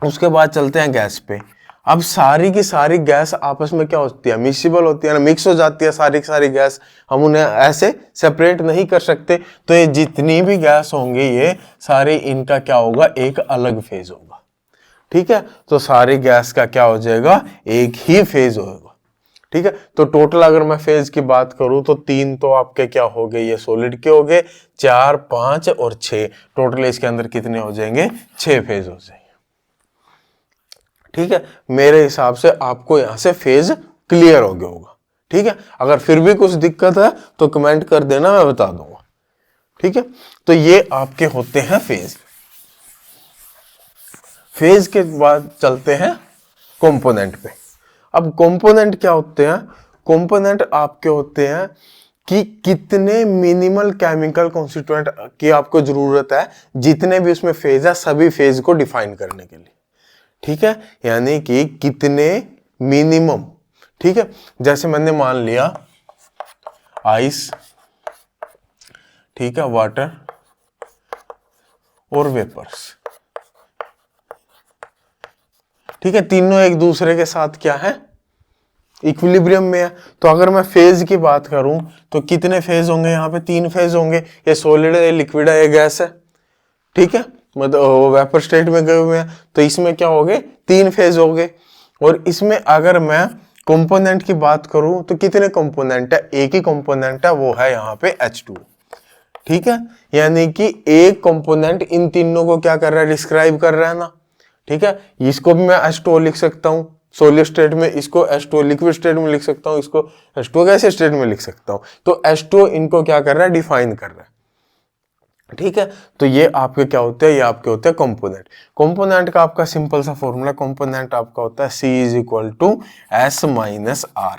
उसके बाद चलते हैं गैस पे। अब सारी की सारी गैस आपस में क्या होती है, मिक्सिबल होती है ना, मिक्स हो जाती है सारी की सारी गैस, हम उन्हें ऐसे सेपरेट नहीं कर सकते। तो ये जितनी भी गैस होंगे ये सारे, इनका क्या होगा, एक अलग फेज होगा। ठीक है, तो सारी गैस का क्या हो जाएगा, एक ही फेज होगा। ठीक है, तो टोटल अगर मैं फेज की बात करूं तो 3 तो आपके क्या हो गए, ये सॉलिड के हो गए, 4, 5 और 6, टोटल इसके अंदर कितने हो जाएंगे, 6 फेज हो जाएंगे। ठीक है, मेरे हिसाब से आपको यहां से फेज क्लियर हो गया होगा। ठीक है, अगर फिर भी कुछ दिक्कत है तो कमेंट कर देना, मैं बता दूंगा। ठीक है, तो ये आपके होते हैं फेज। फेज के बाद चलते हैं कंपोनेंट पे। अब कंपोनेंट क्या होते हैं, कंपोनेंट आपके होते हैं कि कितने मिनिमल केमिकल कॉन्स्टिट्यूएंट की आपको जरूरत है, जितने भी उसमें फेज है सभी फेज को डिफाइन करने के लिए। ठीक है, यानी कि कितने मिनिमम। ठीक है, जैसे मैंने मान लिया आइस, ठीक है, वाटर और वेपर्स। ठीक है, तीनों एक दूसरे के साथ क्या है, इक्विलिब्रियम में है। तो अगर मैं फेज की बात करूं तो कितने फेज होंगे, यहाँ पे 3 फेज होंगे। ये सॉलिड है, लिक्विड है, ये गैस है, ठीक है, मतलब वेपर स्टेट में गए हुए हैं, तो इसमें क्या हो गए, 3 फेज हो गए। और इसमें अगर मैं कंपोनेंट की बात करूं तो कितने कंपोनेंट है, एक ही कंपोनेंट है, वो है यहाँ पे H2, ठीक है। यानी कि एक कंपोनेंट इन तीनों को क्या कर रहा है, डिस्क्राइब कर रहा है ना, ठीक है। इसको भी मैं H2O लिख सकता हूँ सॉलिड स्टेट में, इसको H2O लिक्विड स्टेट में लिख सकता हूँ, इसको H2O गैसीय स्टेट में लिख सकता हूँ। तो H2O इनको क्या कर रहा है, डिफाइन कर रहा है, ठीक है। तो ये आपके क्या होते हैं, ये आपके होते हैं कंपोनेंट। कंपोनेंट का आपका सिंपल सा फॉर्मूला, कंपोनेंट आपका होता है C is equal to S minus R,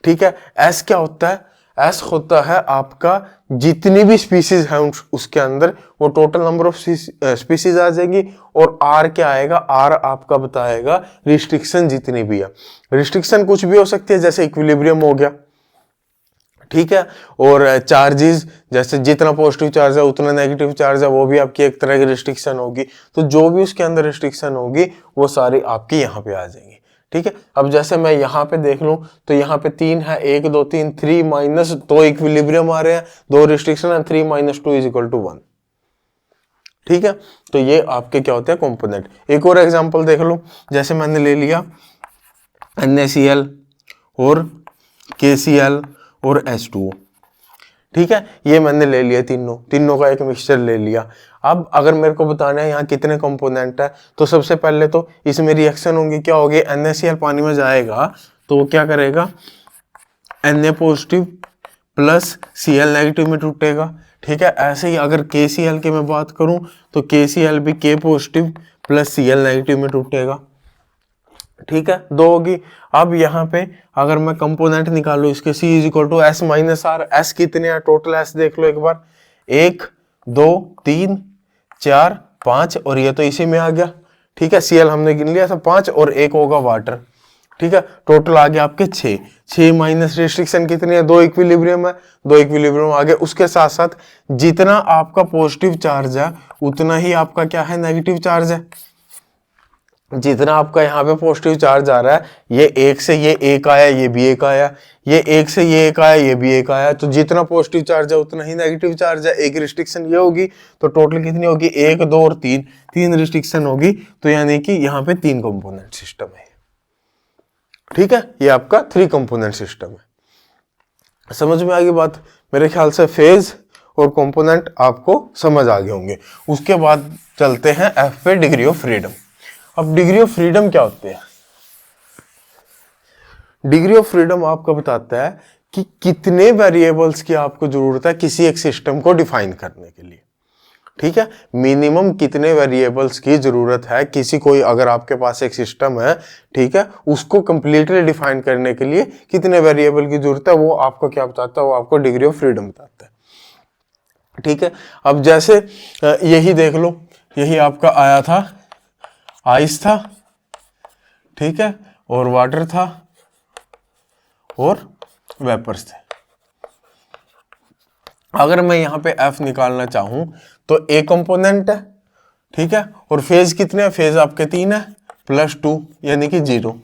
ठीक है। S क्या होता है, S होता है आपका जितनी भी स्पीसीज है उसके अंदर वो टोटल नंबर ऑफ स्पीसीज आ जाएगी। और R क्या आएगा, R आपका बताएगा रिस्ट्रिक्शन जितनी भी है। रिस्ट्रिक्शन कुछ भी हो सकती है, जैसे इक्विलिब्रियम हो गया, ठीक है। और चार्जेस, जैसे जितना पॉजिटिव चार्ज है उतना नेगेटिव चार्ज है, वो भी आपकी एक तरह की रिस्ट्रिक्शन होगी। तो जो भी उसके अंदर रिस्ट्रिक्शन होगी वो सारी आपकी यहाँ पे आ जाएंगी, ठीक है। अब जैसे मैं यहाँ पे देख लूं तो यहाँ पे 3 है, 1 2 3, 3 माइनस 2 इक्विलिब्रियम आ रहे हैं, 2 रिस्ट्रिक्शन है, 3 माइनस 2 इज इक्वल टू 1, ठीक है। तो ये आपके क्या होते हैं, कंपोनेंट। एक और एग्जांपल देख लो, जैसे मैंने ले लिया NaCl और KCl और H2O, ठीक है। ये मैंने ले लिया, तीनों का एक मिक्सचर ले लिया। अब अगर मेरे को बताना है यहाँ कितने कंपोनेंट है, तो सबसे पहले तो इसमें रिएक्शन होंगी, क्या होगी, NaCl पानी में जाएगा तो वो क्या करेगा, Na positive plus Cl negative में टूटेगा, ठीक है। ऐसे ही अगर KCl की मैं बात करूं तो KCl भी K positive plus Cl negative में टूटेगा, ठीक है, 2 होगी। अब यहाँ पे अगर मैं कंपोनेंट निकालू इसके, C is equal to S minus R, S कितने हैं, टोटल S देख लो एक बार, 1 2 3 4 5, और ये तो इसी में आ गया, ठीक है। Cl हमने गिन लिया था 5 और 1 होगा वाटर, ठीक है। टोटल आ गया आपके 6 माइनस रिस्ट्रिक्शन कितनी है, 2 इक्विलिब्रियम है, 2 इक्विलिब्रियम आ गए। उसके साथ साथ जितना आपका पॉजिटिव चार्ज है उतना ही आपका क्या है, नेगेटिव चार्ज है। जितना आपका यहाँ पे पॉजिटिव चार्ज आ रहा है, ये 1 से ये 1 आया, ये भी 1 आया, ये 1 से ये 1 आया, ये भी 1 आया, तो जितना पॉजिटिव चार्ज है उतना ही नेगेटिव चार्ज है। एक रिस्ट्रिक्शन ये होगी, तो टोटल कितनी होगी, 1 2 और 3 रिस्ट्रिक्शन होगी। तो यानी कि यहाँ पे 3 कंपोनेंट सिस्टम है, ठीक है। ये आपका 3 कंपोनेंट सिस्टम है। समझ में आ गई बात, मेरे ख्याल से फेज और कंपोनेंट आपको समझ आ गए होंगे। उसके बाद चलते हैं F पे, डिग्री ऑफ फ्रीडम। अब डिग्री ऑफ फ्रीडम क्या होती है, डिग्री ऑफ फ्रीडम आपको बताता है कि कितने वेरिएबल्स की आपको जरूरत है किसी एक सिस्टम को डिफाइन करने के लिए, ठीक है। मिनिमम कितने वेरिएबल्स की जरूरत है किसी, कोई अगर आपके पास एक सिस्टम है, ठीक है, उसको कंप्लीटली डिफाइन करने के लिए कितने वेरिएबल की जरूरत है, वो आपको क्या बताता है, वो आपको डिग्री ऑफ फ्रीडम बताता है, ठीक है। अब जैसे यही देख लो, यही आपका आया था, आइस था, ठीक है, और वाटर था और वेपर्स थे। अगर मैं यहां पे F निकालना चाहूं तो A कंपोनेंट है, ठीक है, और फेज कितने हैं, फेज आपके 3 है +2 यानी कि 0,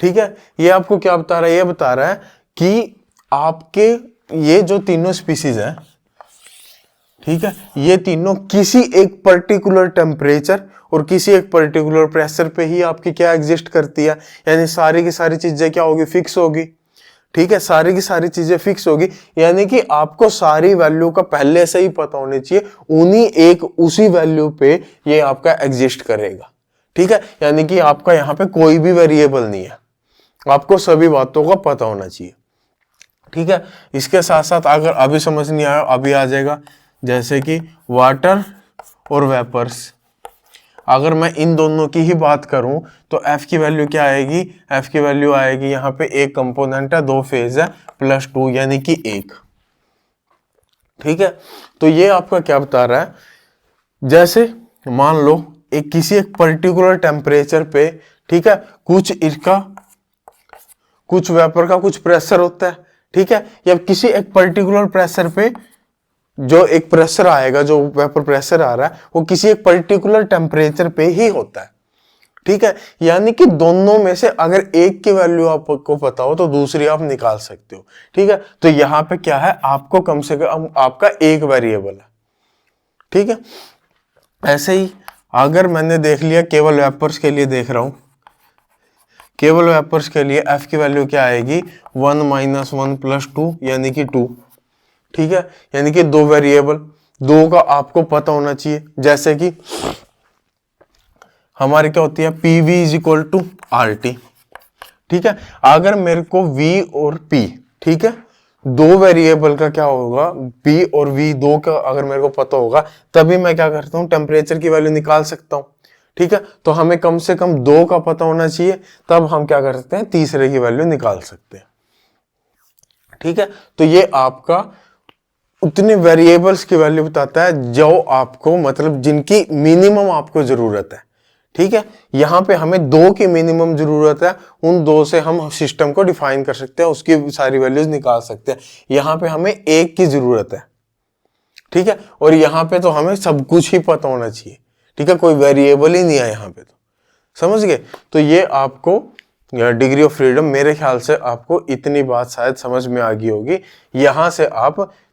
ठीक है। ये आपको क्या बता रहा है, ये बता रहा है कि आपके ये जो तीनों स्पीसीज है, ठीक है, ये तीनों किसी एक पर्टिकुलर टेम्परेचर और किसी एक पर्टिकुलर प्रेशर पे ही आपकी क्या एग्जिस्ट करती है। यानी सारी की सारी चीजें क्या होगी, फिक्स होगी, ठीक है, सारी की सारी चीजें फिक्स होगी। यानी कि आपको सारी वैल्यू का पहले से ही पता होने चाहिए, उन्हीं एक उसी वैल्यू पे ये आपका एग्जिस्ट करेगा, ठीक है। यानी कि आपका यहाँ पे कोई भी वेरिएबल नहीं है, आपको सभी बातों का पता होना चाहिए, ठीक है। इसके साथ साथ अगर अभी समझ नहीं आया, अभी आ जाएगा, जैसे कि वाटर और वेपर्स, अगर मैं इन दोनों की ही बात करूं तो F की वैल्यू क्या आएगी, F की वैल्यू आएगी यहाँ पे, एक कंपोनेंट है, 2 फेज है, +2 यानी कि 1, ठीक है। तो ये आपका क्या बता रहा है, जैसे मान लो एक किसी एक पर्टिकुलर टेम्परेचर पे, ठीक है, कुछ वेपर का कुछ प्रेशर होता है, ठीक है, या किसी एक पर्टिकुलर प्रेशर पे जो एक प्रेशर आएगा, जो वेपर प्रेशर आ रहा है वो किसी एक पर्टिकुलर टेम्परेचर पे ही होता है, ठीक है, यानी कि दोनों में से अगर एक की वैल्यू आपको पता हो तो दूसरी आप निकाल सकते हो। ठीक है, तो यहाँ पे क्या है, आपको कम से कम आपका एक वेरिएबल है। ठीक है, ऐसे ही अगर मैंने देख लिया, केवल वेपर्स के लिए देख रहा हूं, केवल वेपर्स के लिए f की वैल्यू क्या आएगी, 1 - 1 + 2 यानी कि 2। ठीक है, यानी कि दो वेरिएबल, दो का आपको पता होना चाहिए। जैसे कि हमारी क्या होती है, PV = RT। ठीक है, अगर मेरे को V और P, ठीक है, दो वेरिएबल का क्या होगा, P और V दो का अगर मेरे को पता होगा तभी मैं क्या करता हूं, टेम्परेचर की वैल्यू निकाल सकता हूं। ठीक है, तो हमें कम से कम दो का पता होना चाहिए, तब हम क्या कर सकते हैं, तीसरे की वैल्यू निकाल सकते हैं। ठीक है, तो ये आपका उतने वेरिएबल्स की वैल्यू बताता है जो आपको, मतलब जिनकी मिनिमम आपको जरूरत है। ठीक है, यहां पे हमें दो की मिनिमम जरूरत है, उन दो से हम सिस्टम को डिफाइन कर सकते हैं, उसकी सारी वैल्यूज निकाल सकते हैं। यहां पे हमें एक की जरूरत है। ठीक है, और यहां पे तो हमें सब कुछ ही पता होना चाहिए। ठीक है, कोई वेरिएबल ही नहीं है यहां पे, तो समझ गए। तो ये आपको डिग्री ऑफ फ्रीडम, मेरे ख्याल से आपको इतनी बात शायद समझ में आ गई होगी। यहां से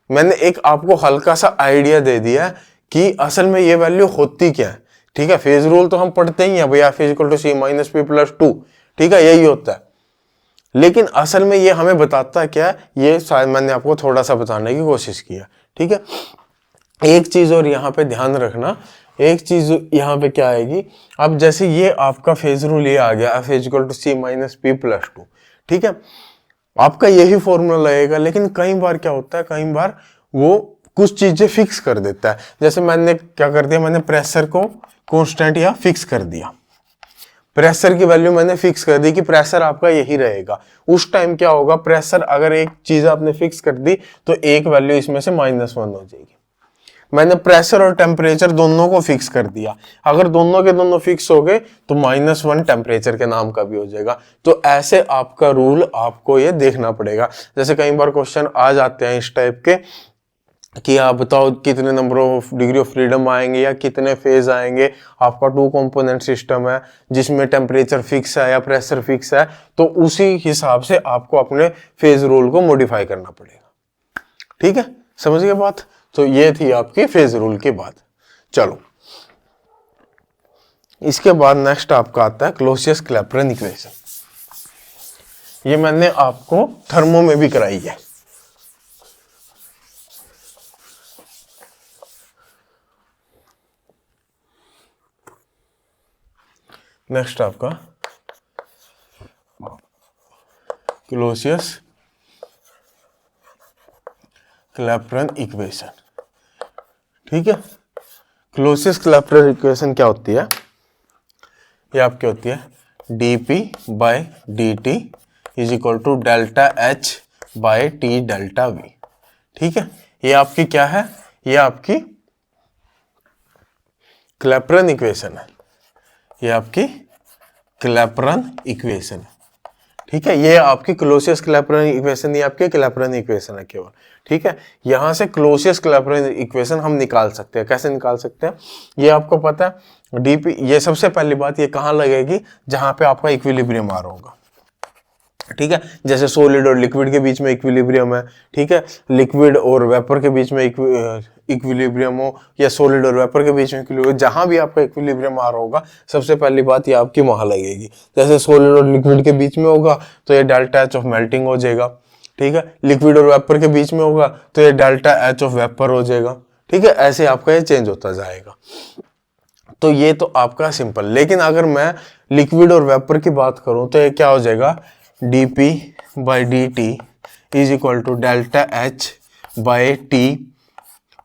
मैंने एक आपको हल्का सा आइडिया दे दिया कि असल में ये वैल्यू होती क्या है। ठीक है, फेज रूल तो हम पढ़ते ही हैं भैया, F = C - P + 2। ठीक है, यही होता है, लेकिन असल में ये हमें बताता है क्या, ये शायद मैंने आपको थोड़ा सा बताने की कोशिश किया। ठीक है, एक चीज और यहाँ पे ध्यान रखना, एक चीज यहाँ पे क्या आएगी, अब जैसे ये आपका फेज रूल ये आ गया, F = C - P + 2। ठीक है, आपका यही फॉर्मूला लगेगा, लेकिन कई बार क्या होता है, कई बार वो कुछ चीजें फिक्स कर देता है। जैसे मैंने क्या कर दिया, मैंने प्रेशर को कांस्टेंट या फिक्स कर दिया, प्रेशर की वैल्यू मैंने फिक्स कर दी कि प्रेशर आपका यही रहेगा। उस टाइम क्या होगा, प्रेशर अगर एक चीज आपने फिक्स कर दी तो एक वैल्यू इसमें से -1 हो जाएगी। मैंने प्रेशर और टेम्परेचर दोनों को फिक्स कर दिया, अगर दोनों के दोनों फिक्स हो गए तो -1 टेम्परेचर के नाम का भी हो जाएगा। तो ऐसे आपका रूल आपको ये देखना पड़ेगा। जैसे कई बार क्वेश्चन आ जाते हैं इस टाइप के कि आप बताओ कितने number of degree of freedom आएंगे या कितने फेज आएंगे। आपका 2 कंपोनेंट सिस्टम है जिसमें टेम्परेचर फिक्स है या प्रेशर फिक्स है, तो उसी हिसाब से आपको अपने फेज रूल को मॉडिफाई करना पड़ेगा। ठीक है, समझ गए बात। तो ये थी आपकी फेज रूल की बात। चलो, इसके बाद नेक्स्ट आपका आता है क्लॉसियस-क्लैपेरॉन इक्वेशन। ये मैंने आपको थर्मो में भी कराई है। नेक्स्ट आपका क्लॉसियस-क्लैपेरॉन इक्वेशन। ठीक है, क्लॉसियस-क्लैपेरॉन इक्वेशन क्या होती है, ये आपकी होती है dP/dt = ΔH/T∆V। ठीक है, ये आपकी क्या है, ये आपकी क्लैपेरॉन इक्वेशन है, ये आपकी क्लैपेरॉन इक्वेशन है। ठीक है, ये आपकी क्लॉसियस-क्लैपेरॉन इक्वेशन, ये आपकी क्लैपेरॉन इक्वेशन है केवल। ठीक है, यहां से क्लॉसियस-क्लैपेरॉन इक्वेशन हम निकाल सकते हैं। कैसे निकाल सकते हैं, ये आपको पता है, डीपी, ये सबसे पहली बात, ये कहां लगेगी, जहां पे आपका इक्विलिब्रियम आ रहा होगा। ठीक है, जैसे सॉलिड और लिक्विड के बीच में इक्विलिब्रियम है। ठीक है, लिक्विड और वेपर के बीच में इक्विलिब्रियम हो, या सॉलिड और वेपर के बीच में इक्विलिब्रियम, जहां भी आपका इक्विलिब्रियम आ रहा होगा, सबसे पहली बात ये आपकी वहां लगेगी। जैसे सॉलिड और लिक्विड के बीच में होगा तो ये ΔH ऑफ मेल्टिंग हो जाएगा। ठीक है, लिक्विड और वेपर के बीच में होगा तो ये ΔH ऑफ वेपर हो जाएगा। ठीक है, ऐसे आपका ये चेंज होता जाएगा। तो ये तो आपका सिंपल। लेकिन अगर मैं लिक्विड और वेपर की बात करूं तो ये क्या हो जाएगा, dP/dt = ΔH/T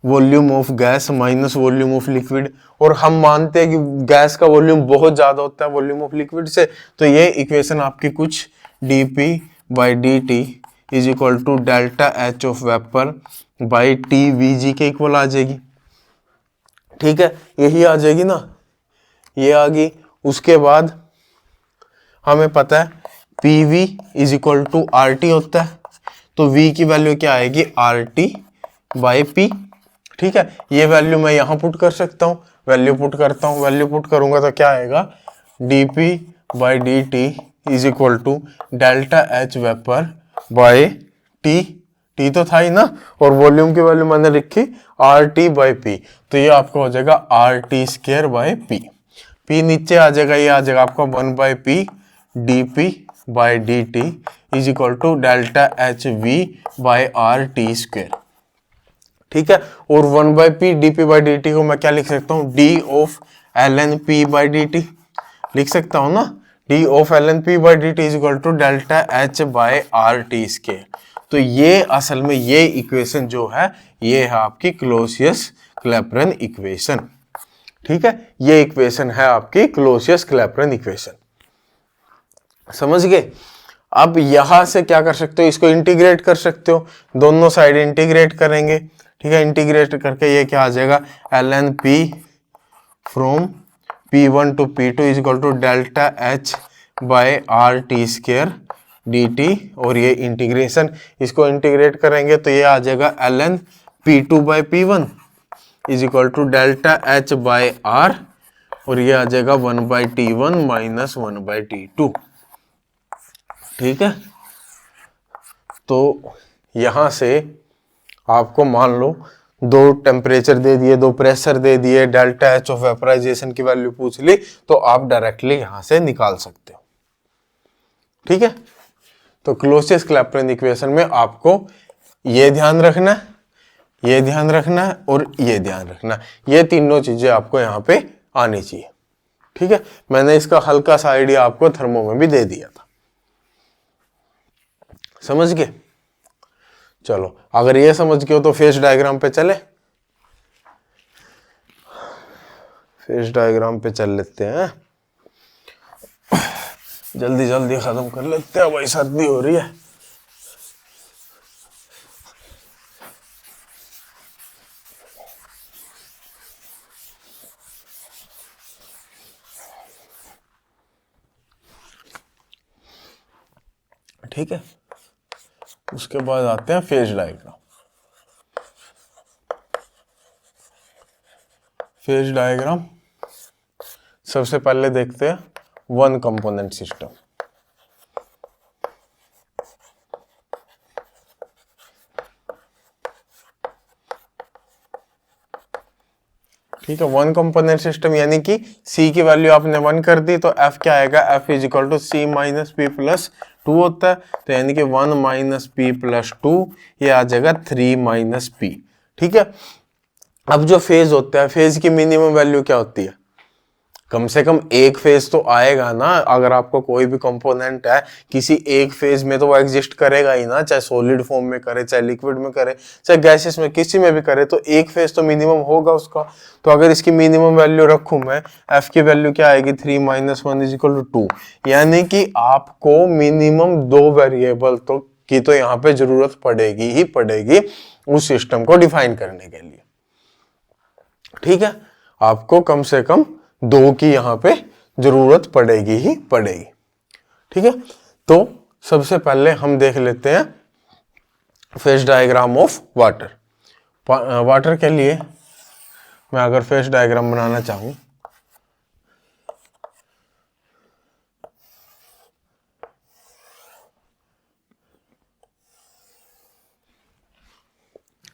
volume of gas minus volume of liquid. और हम मानते हैं कि गैस का वॉल्यूम बहुत ज्यादा होता है वॉल्यूम ऑफ लिक्विड से, तो ये इक्वेशन आपकी कुछ dP/dt = ΔH of vapour by TVG के इक्वल आ जाएगी। ठीक है, यही आ जाएगी ना, ये आ गई। उसके बाद हमें पता है PV = RT होता है, तो V की वैल्यू क्या आएगी, RT/P। ठीक है, ये वैल्यू मैं यहां पुट कर सकता हूं, वैल्यू पुट करता हूं, वैल्यू पुट करूंगा तो क्या आएगा, dp by D T is equal to delta H vapour by T, T तो था ही ना, और वॉल्यूम की वैल्यू मैंने लिखी आर टी बाई पी, तो ये आपका हो जाएगा R T square by P, P नीचे आ जाएगा, ये आ जाएगा आपका 1 by P D P by D T is equal to delta H V by R T square. ठीक है, और 1 by P D P by D T को मैं क्या लिख सकता हूँ, D of L N P by D T लिख सकता हूँ ना, D of L N P by D T is equal to delta H by R T square. तो ये असल में ये इक्वेशन जो है ये है आपकी क्लॉसियस-क्लैपेरन इक्वेशन। ठीक है, ये इक्वेशन है आपकी क्लॉसियस-क्लैपेरन इक्वेशन, समझ गए। अब यहां से क्या कर सकते हो, इसको इंटीग्रेट कर सकते हो, दोनों साइड इंटीग्रेट करेंगे। ठीक है, इंटीग्रेट करके ये क्या आ जाएगा, L N P from P1 to P2 is equal to delta H by R T square D T, और ये इंटीग्रेशन, इसको इंटीग्रेट करेंगे तो ये आ जाएगा L N P2 by P1 is equal to delta H by R, और ये आ जाएगा 1 by T1 minus 1 by T2। ठीक है, तो यहां से आपको मान लो दो टेम्परेचर दे दिए, दो प्रेशर दे दिए, डेल्टा एच ऑफ वेपराइजेशन की वैल्यू पूछ ली, तो आप डायरेक्टली यहां से निकाल सकते हो। ठीक है, तो क्लॉसियस-क्लैपेरन इक्वेशन में आपको ये ध्यान रखना है, ये ध्यान रखना है, और ये ध्यान रखना है, ये तीनों चीजें आपको यहाँ पे आनी चाहिए। ठीक है, मैंने इसका हल्का सा आइडिया आपको थर्मो में भी दे दिया था, समझ गए। चलो, अगर ये समझ गए हो तो फेज डायग्राम पे चले, फेज डायग्राम पे चल लेते हैं, जल्दी जल्दी खत्म कर लेते हैं भाई, सर्दी हो रही है। ठीक है, उसके बाद आते हैं फेज डायग्राम। फेज डायग्राम सबसे पहले देखते हैं वन कंपोनेंट सिस्टम। ठीक है, वन कंपोनेंट सिस्टम यानी कि C की वैल्यू आपने 1 कर दी तो F क्या आएगा, F is equal to C minus P plus 2 होता है, तो यानी कि 1 माइनस पी प्लस 2, ये आ जाएगा 3 माइनस पी। ठीक है, अब जो फेज होता है, फेज की मिनिमम वैल्यू क्या होती है, कम से कम एक फेज तो आएगा ना। अगर आपको कोई भी कंपोनेंट है किसी एक फेज में, तो वो एग्जिस्ट करेगा ही ना, चाहे सॉलिड फॉर्म में करे, चाहे लिक्विड में करे, चाहे गैसेस में, किसी में भी करे, तो एक फेज तो मिनिमम होगा उसका। तो अगर इसकी मिनिमम वैल्यू रखूं मैं, एफ की वैल्यू क्या आएगी, 3 माइनस 1 इज इक्वल टू 2, यानी कि आपको मिनिमम 2 वेरिएबल तो की तो यहाँ पे जरूरत पड़ेगी ही पड़ेगी उस सिस्टम को डिफाइन करने के लिए। ठीक है, आपको कम से कम 2 की यहाँ पे जरूरत पड़ेगी ही पड़ेगी। ठीक है, तो सबसे पहले हम देख लेते हैं phase diagram of water. Water के लिए मैं अगर फेज डायग्राम बनाना चाहूं,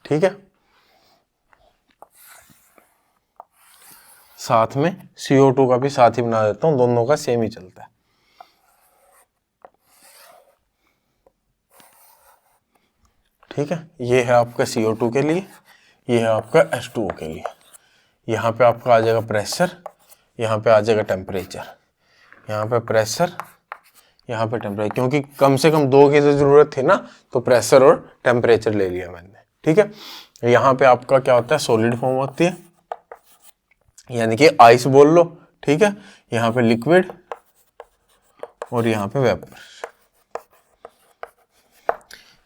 ठीक है, साथ में CO2 का भी साथ ही बना देता हूं, दोनों का सेम ही चलता है। ठीक है, ये है आपका CO2 के लिए, ये है आपका H2O के लिए। यहाँ पे आपका आ जाएगा प्रेशर, यहाँ पे आ जाएगा टेम्परेचर, यहाँ पे प्रेशर, यहाँ पे टेम्परेचर, क्योंकि कम से कम 2 की जरूरत थी ना, तो प्रेशर और टेम्परेचर ले लिया मैंने। ठीक है, यहाँ पे आपका क्या होता है, सॉलिड फॉर्म होती है, यानी कि आइस बोल लो। ठीक है, यहाँ पे लिक्विड और यहाँ पे वेपर,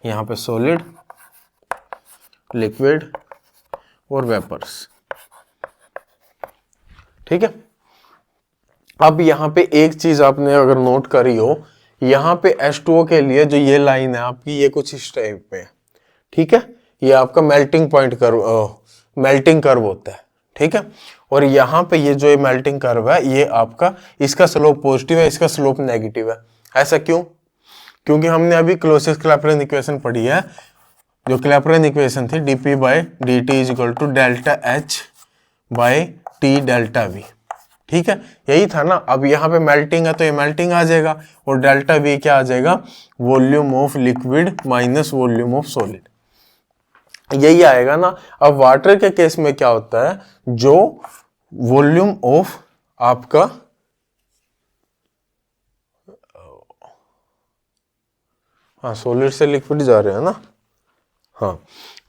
यहाँ पे सॉलिड, लिक्विड और वेपर्स। ठीक है, अब यहाँ पे एक चीज आपने अगर नोट करी हो, यहाँ पे H2O के लिए जो ये लाइन है आपकी, ये कुछ इस टाइप पे है। ठीक है, ये आपका melting point curve, melting curve होता है। ठीक है, और यहाँ पे ये जो ये मेल्टिंग कर्व है ये आपका, इसका स्लोप पॉजिटिव है, इसका स्लोप नेगेटिव है। ऐसा क्यों? क्योंकि हमने अभी क्लॉसियस-क्लैपेरॉन इक्वेशन पढ़ी है, जो क्लैपेरॉन इक्वेशन थी dp by D T is equal to delta H by T delta V. ठीक है, यही था ना। अब यहाँ पे मेल्टिंग है तो ये मेल्टिंग आ जाएगा, और डेल्टा वी क्या आ जाएगा? Volume of liquid minus volume of solid, यही आएगा ना। अब वाटर के केस में क्या होता है, जो वॉल्यूम ऑफ आपका हाँ सॉलिड से लिक्विड जा रहे हैं ना, हाँ,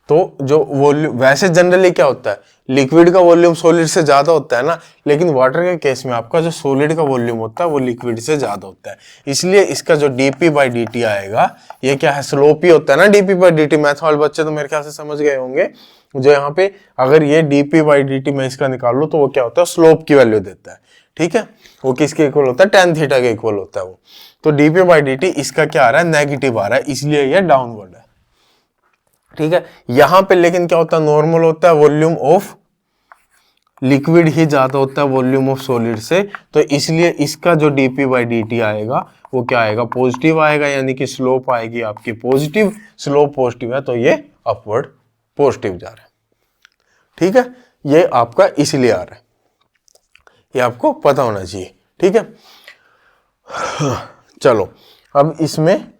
तो जो वॉल्यूम, वैसे जनरली क्या होता है, लिक्विड का वॉल्यूम सॉलिड से ज्यादा होता है ना, लेकिन वाटर के केस में आपका जो सॉलिड का वॉल्यूम होता है वो लिक्विड से ज्यादा होता है। इसलिए इसका जो dp बाई डी टी आएगा, ये क्या है, स्लोप ही होता है ना dp by D T. Math वाले बच्चे तो मेरे ख्याल से समझ गए होंगे। जो यहाँ पे अगर ये dp बाई डी टी मैं इसका निकाल लूँ तो वो क्या होता है, स्लोप की वैल्यू देता है। ठीक है, वो किसके इक्वल होता है, tan थीटा के इक्वल होता है वो। तो dp बाई डी टी इसका क्या आ रहा है, नेगेटिव आ रहा है, इसलिए ये डाउनवर्ड है। ठीक है, यहां पे लेकिन क्या होता है, नॉर्मल होता है, वॉल्यूम ऑफ लिक्विड ही ज्यादा होता है वॉल्यूम ऑफ सॉलिड से, तो इसलिए इसका जो dp बाई डी टी आएगा वो क्या आएगा, पॉजिटिव आएगा, यानी कि स्लोप आएगी आपकी पॉजिटिव। स्लोप पॉजिटिव है तो ये अपवर्ड पॉजिटिव जा रहा है। ठीक है, ये आपका इसलिए आ रहा है, ये आपको पता होना चाहिए। ठीक है, चलो अब इसमें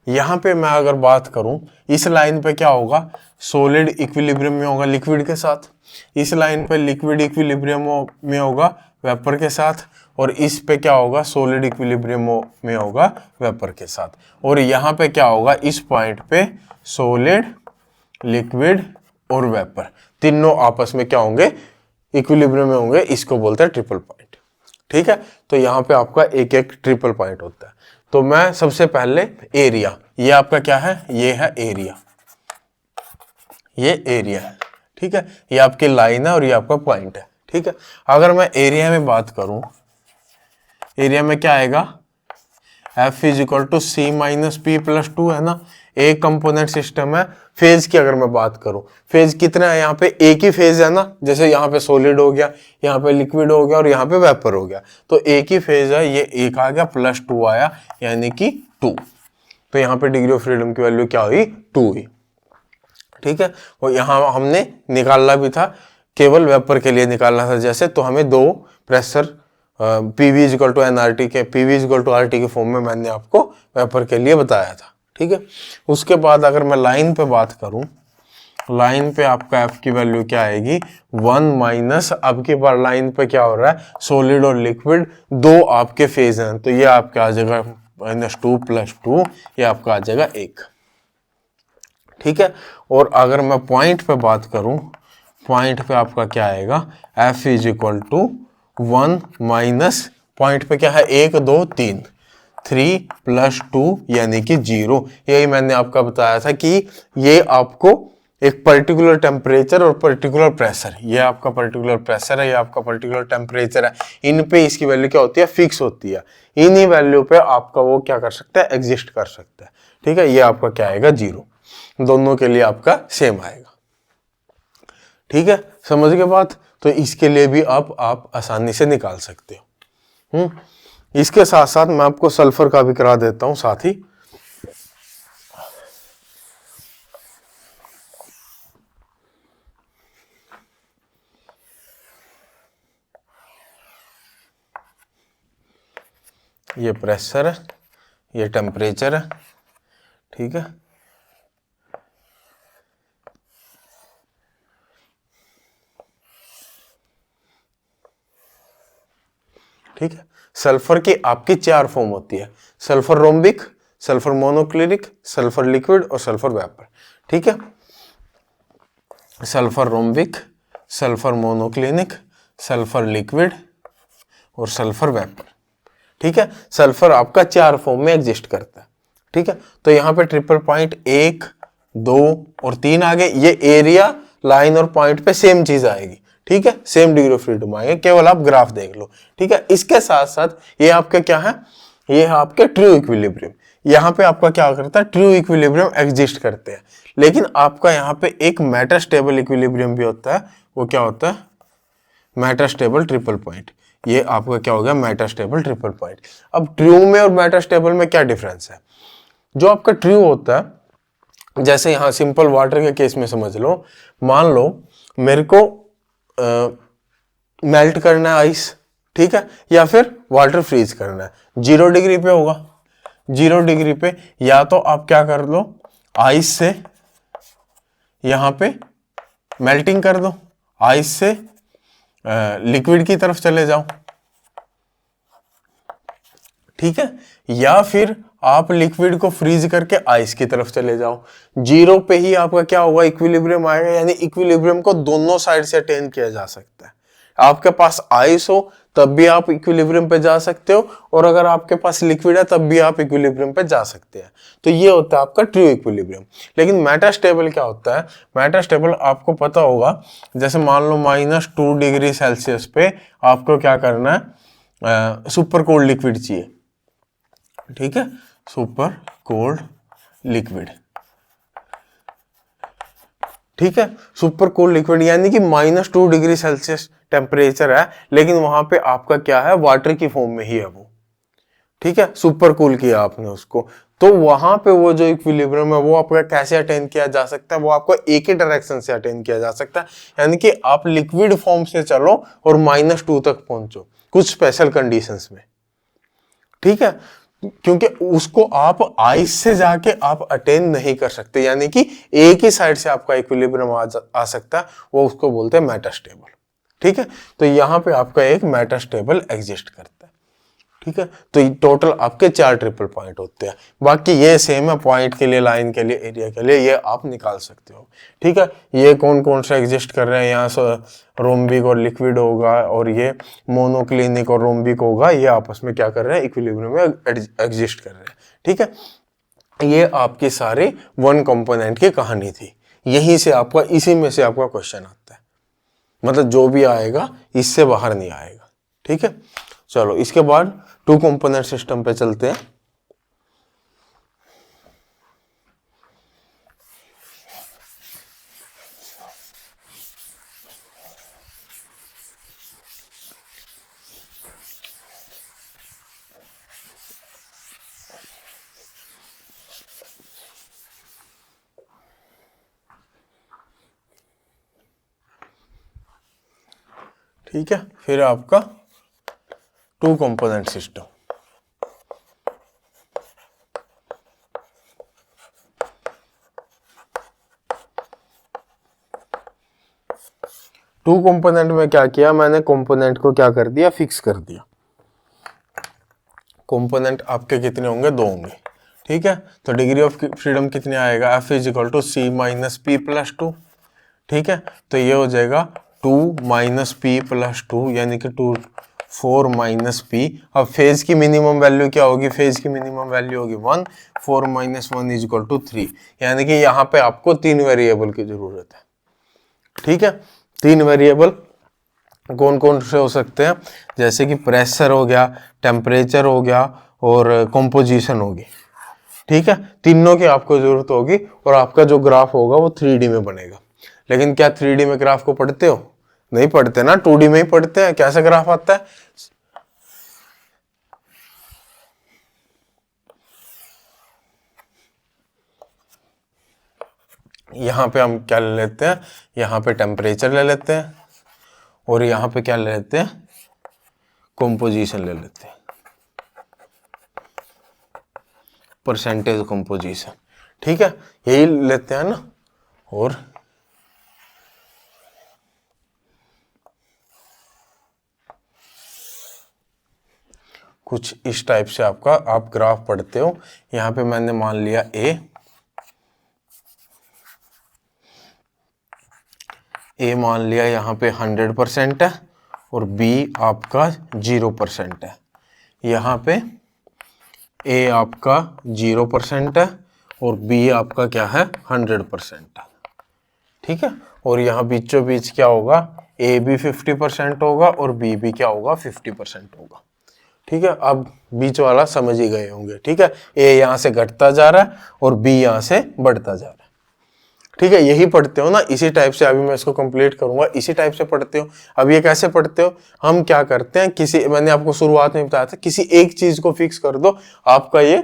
यहां पे मैं अगर बात करूं, इस लाइन पे क्या होगा, सॉलिड इक्विलिब्रियम में होगा लिक्विड के साथ, इस लाइन पे लिक्विड इक्विलिब्रियम में होगा वेपर के साथ, और इस पे क्या होगा, सॉलिड इक्विलिब्रियम में होगा वेपर के साथ। और यहाँ पे क्या होगा, इस पॉइंट पे सॉलिड, लिक्विड और वेपर तीनों आपस में क्या होंगे, इक्विलिब्रियम में होंगे। इसको बोलते हैं ट्रिपल पॉइंट। ठीक है, तो यहाँ पे आपका एक एक ट्रिपल पॉइंट होता है। तो मैं सबसे पहले एरिया, ये आपका क्या है, ये है एरिया, ये एरिया है। ठीक है, ये आपकी लाइन है और ये आपका पॉइंट है। ठीक है, अगर मैं एरिया में बात करूं, एरिया में क्या आएगा, F is equal to C minus P plus two है ना, एक कंपोनेंट सिस्टम है। फेज की अगर मैं बात करूं, फेज कितना है, यहाँ पे एक ही फेज है ना, जैसे यहाँ पे सॉलिड हो गया, यहाँ पे लिक्विड हो गया और यहाँ पे वेपर हो गया, तो एक ही फेज है, ये एक आ गया प्लस टू आया, यानी कि 2। तो यहाँ पे डिग्री ऑफ फ्रीडम की वैल्यू क्या हुई, 2 हुई। ठीक है, और यहाँ हमने निकालना भी था, केवल वेपर के लिए निकालना था जैसे, तो हमें दो pressure PV equal to NRT के, पीवी इक्वल टू आरटी के फॉर्म में मैंने आपको वेपर के लिए बताया था। ठीक है, उसके बाद अगर मैं लाइन पे बात करूं, लाइन पे आपका एफ की वैल्यू क्या आएगी, 1 माइनस, अब की बार लाइन पे क्या हो रहा है, सॉलिड और लिक्विड दो आपके फेज हैं, तो ये आपका आ जाएगा -2 + 2, ये आपका आ जाएगा 1। ठीक है, और अगर मैं पॉइंट पे बात करूं, पॉइंट पे आपका क्या आएगा, F is equal to 1 minus, point पे क्या है, 1 2 3, 3 + 2 यानी कि 0। यही मैंने आपका बताया था कि ये आपको एक पर्टिकुलर टेम्परेचर और पर्टिकुलर प्रेशर, ये आपका पर्टिकुलर प्रेशर है, ये आपका पर्टिकुलर टेम्परेचर है, इन पे इसकी वैल्यू क्या होती है, फिक्स होती है। इन्हीं वैल्यू पे आपका वो क्या कर सकता है, एग्जिस्ट कर सकता है। ठीक है, ये आपका क्या आएगा, 0, दोनों के लिए आपका सेम आएगा। ठीक है, समझ गए बात। तो इसके लिए भी आप आसानी से निकाल सकते हो। इसके साथ साथ मैं आपको सल्फर का भी करा देता हूं साथ ही। ये प्रेशर है, ये टेम्परेचर है। ठीक है, ठीक है, सल्फर की आपकी 4 फॉर्म होती है, sulphur rhombic, sulphur monoclinic, sulphur liquid और सल्फर वेपर। ठीक है, sulphur rhombic, sulphur monoclinic, sulphur liquid और सल्फर वेपर। ठीक है, सल्फर आपका 4 फॉर्म में एग्जिस्ट करता है। ठीक है, तो यहाँ पे ट्रिपल पॉइंट 1 2 और 3 आ गए। ये एरिया, लाइन और पॉइंट पे सेम चीज आएगी। ठीक है, सेम डिग्री ऑफ फ्रीडम आएगा, केवल आप ग्राफ देख लो। ठीक है, इसके साथ साथ ये आपका क्या है, ये है आपके ट्रू इक्विलिब्रियम। यहाँ पे आपका क्या करता है, ट्रू इक्विलिब्रियम एग्जिस्ट करते हैं। लेकिन आपका यहाँ पे एक मेटास्टेबल इक्विलिब्रियम भी होता है, वो क्या होता है, मेटास्टेबल ट्रिपल पॉइंट। ये आपका क्या हो गया, मेटास्टेबल ट्रिपल पॉइंट। अब ट्रू में और मेटास्टेबल में क्या डिफरेंस है? जो आपका ट्रू होता है, जैसे यहाँ सिंपल वाटर के केस में समझ लो, मान लो मेरे को मेल्ट करना है आइस, ठीक है, या फिर वाटर फ्रीज करना है, 0 डिग्री पे होगा। 0 डिग्री पे या तो आप क्या कर लो, आइस से यहां पे मेल्टिंग कर दो, आइस से लिक्विड की तरफ चले जाओ, ठीक है, या फिर आप लिक्विड को फ्रीज करके आइस की तरफ चले जाओ। 0 पे ही आपका क्या होगा, इक्विलिब्रियम आएगा, यानी इक्विलिब्रियम को दोनों साइड से अटेन किया जा सकता है। आपके पास आइस हो तब भी आप इक्विलिब्रियम पे जा सकते हो, और अगर आपके पास लिक्विड है तब भी आप इक्विलिब्रियम पे जा सकते हैं। तो ये होता है आपका ट्रू इक्विलिब्रियम। लेकिन मेटास्टेबल क्या होता है, मेटास्टेबल आपको पता होगा, जैसे मान लो -2 डिग्री सेल्सियस पे आपको क्या करना है, सुपर कोल्ड लिक्विड चाहिए, ठीक है, सुपर कोल्ड लिक्विड, ठीक है, सुपर कोल्ड लिक्विड, यानी कि -2 डिग्री सेल्सियस टेम्परेचर है, लेकिन वहां पे आपका क्या है, वाटर की फॉर्म में ही है वो, ठीक है, सुपर कूल किया आपने उसको। तो वहां पे वो जो इक्विलिब्रियम है वो आपका कैसे अटेन किया जा सकता है, वो आपको एक ही डायरेक्शन से अटेन किया जा सकता है, यानी कि आप लिक्विड फॉर्म से चलो और -2 तक पहुंचो कुछ स्पेशल कंडीशंस में, ठीक है, क्योंकि उसको आप आइस से जाके आप अटेन नहीं कर सकते, यानी कि एक ही साइड से आपका इक्विलिब्रियम आ सकता है, वो उसको बोलते हैं मेटास्टेबल, ठीक है। तो यहाँ पे आपका एक मेटास्टेबल एग्जिस्ट करता है, ठीक है। तो टोटल आपके 4 ट्रिपल पॉइंट होते हैं, बाकी ये सेम है, पॉइंट के लिए, लाइन के लिए, एरिया के लिए, ये आप निकाल सकते हो, ठीक है। ये कौन कौन सा एग्जिस्ट कर रहे हैं, यहाँ रोम्बिक और लिक्विड होगा, और ये मोनोक्लिनिक और रोम्बिक होगा, ये आपस में क्या कर रहे हैं, इक्विलिब्रियम में एग्जिस्ट कर रहे हैं, ठीक है। ये आपकी सारी वन कंपोनेंट की कहानी थी। यहीं से आपका, इसी में से आपका क्वेश्चन आता है, मतलब जो भी आएगा इससे बाहर नहीं आएगा, ठीक है। चलो इसके बाद 2 कंपोनेंट सिस्टम पे चलते हैं। ठीक है, फिर आपका 2 कंपोनेंट सिस्टम। टू कंपोनेंट में क्या किया मैंने, कंपोनेंट को क्या कर दिया, फिक्स कर दिया। कंपोनेंट आपके कितने होंगे, 2 होंगे, ठीक है। तो डिग्री ऑफ फ्रीडम कितने आएगा, F = C - P + 2, ठीक है। तो ये हो जाएगा 2 - P + 2, यानी कि 4 - P। अब फेज की मिनिमम वैल्यू क्या होगी, फेज की मिनिमम वैल्यू होगी 1, 4 - 1 = 3, यानी कि यहाँ पे आपको 3 वेरिएबल की जरूरत है, ठीक है। 3 वेरिएबल कौन कौन से हो सकते हैं, जैसे कि प्रेशर हो गया, टेम्परेचर हो गया, और कंपोजिशन होगी, ठीक है। तीनों की आपको जरूरत होगी, और आपका जो ग्राफ होगा वो 3D में बनेगा। लेकिन क्या 3D में ग्राफ को पढ़ते हो, नहीं पढ़ते ना, 2D में ही पढ़ते हैं। कैसा ग्राफ आता है, यहाँ पे हम क्या ले लेते हैं, यहाँ पे टेम्परेचर ले लेते हैं, और यहाँ पे क्या ले लेते हैं, कंपोजिशन ले लेते हैं, परसेंटेज कंपोजिशन, ठीक है, यही लेते हैं ना। और कुछ इस टाइप से आपका आप ग्राफ पढ़ते हो। यहाँ पे मैंने मान लिया ए मान लिया यहाँ पे 100% है, और B आपका 0% है। यहाँ पे A आपका 0% है, और B आपका क्या है, 100% है, ठीक है। और यहाँ बीचों बीच क्या होगा, A भी 50% होगा, और B भी क्या होगा, 50% होगा, ठीक है, अब बीच वाला समझ ही गए होंगे। ठीक है, ए यहाँ से घटता जा रहा है और बी यहाँ से बढ़ता जा रहा है। ठीक है, यही पढ़ते हो ना इसी टाइप से। अभी मैं इसको कंप्लीट करूंगा, इसी टाइप से पढ़ते हो। अब ये कैसे पढ़ते हो, हम क्या करते हैं, किसी, मैंने आपको शुरुआत में बताया था, किसी एक चीज को फिक्स कर दो, आपका ये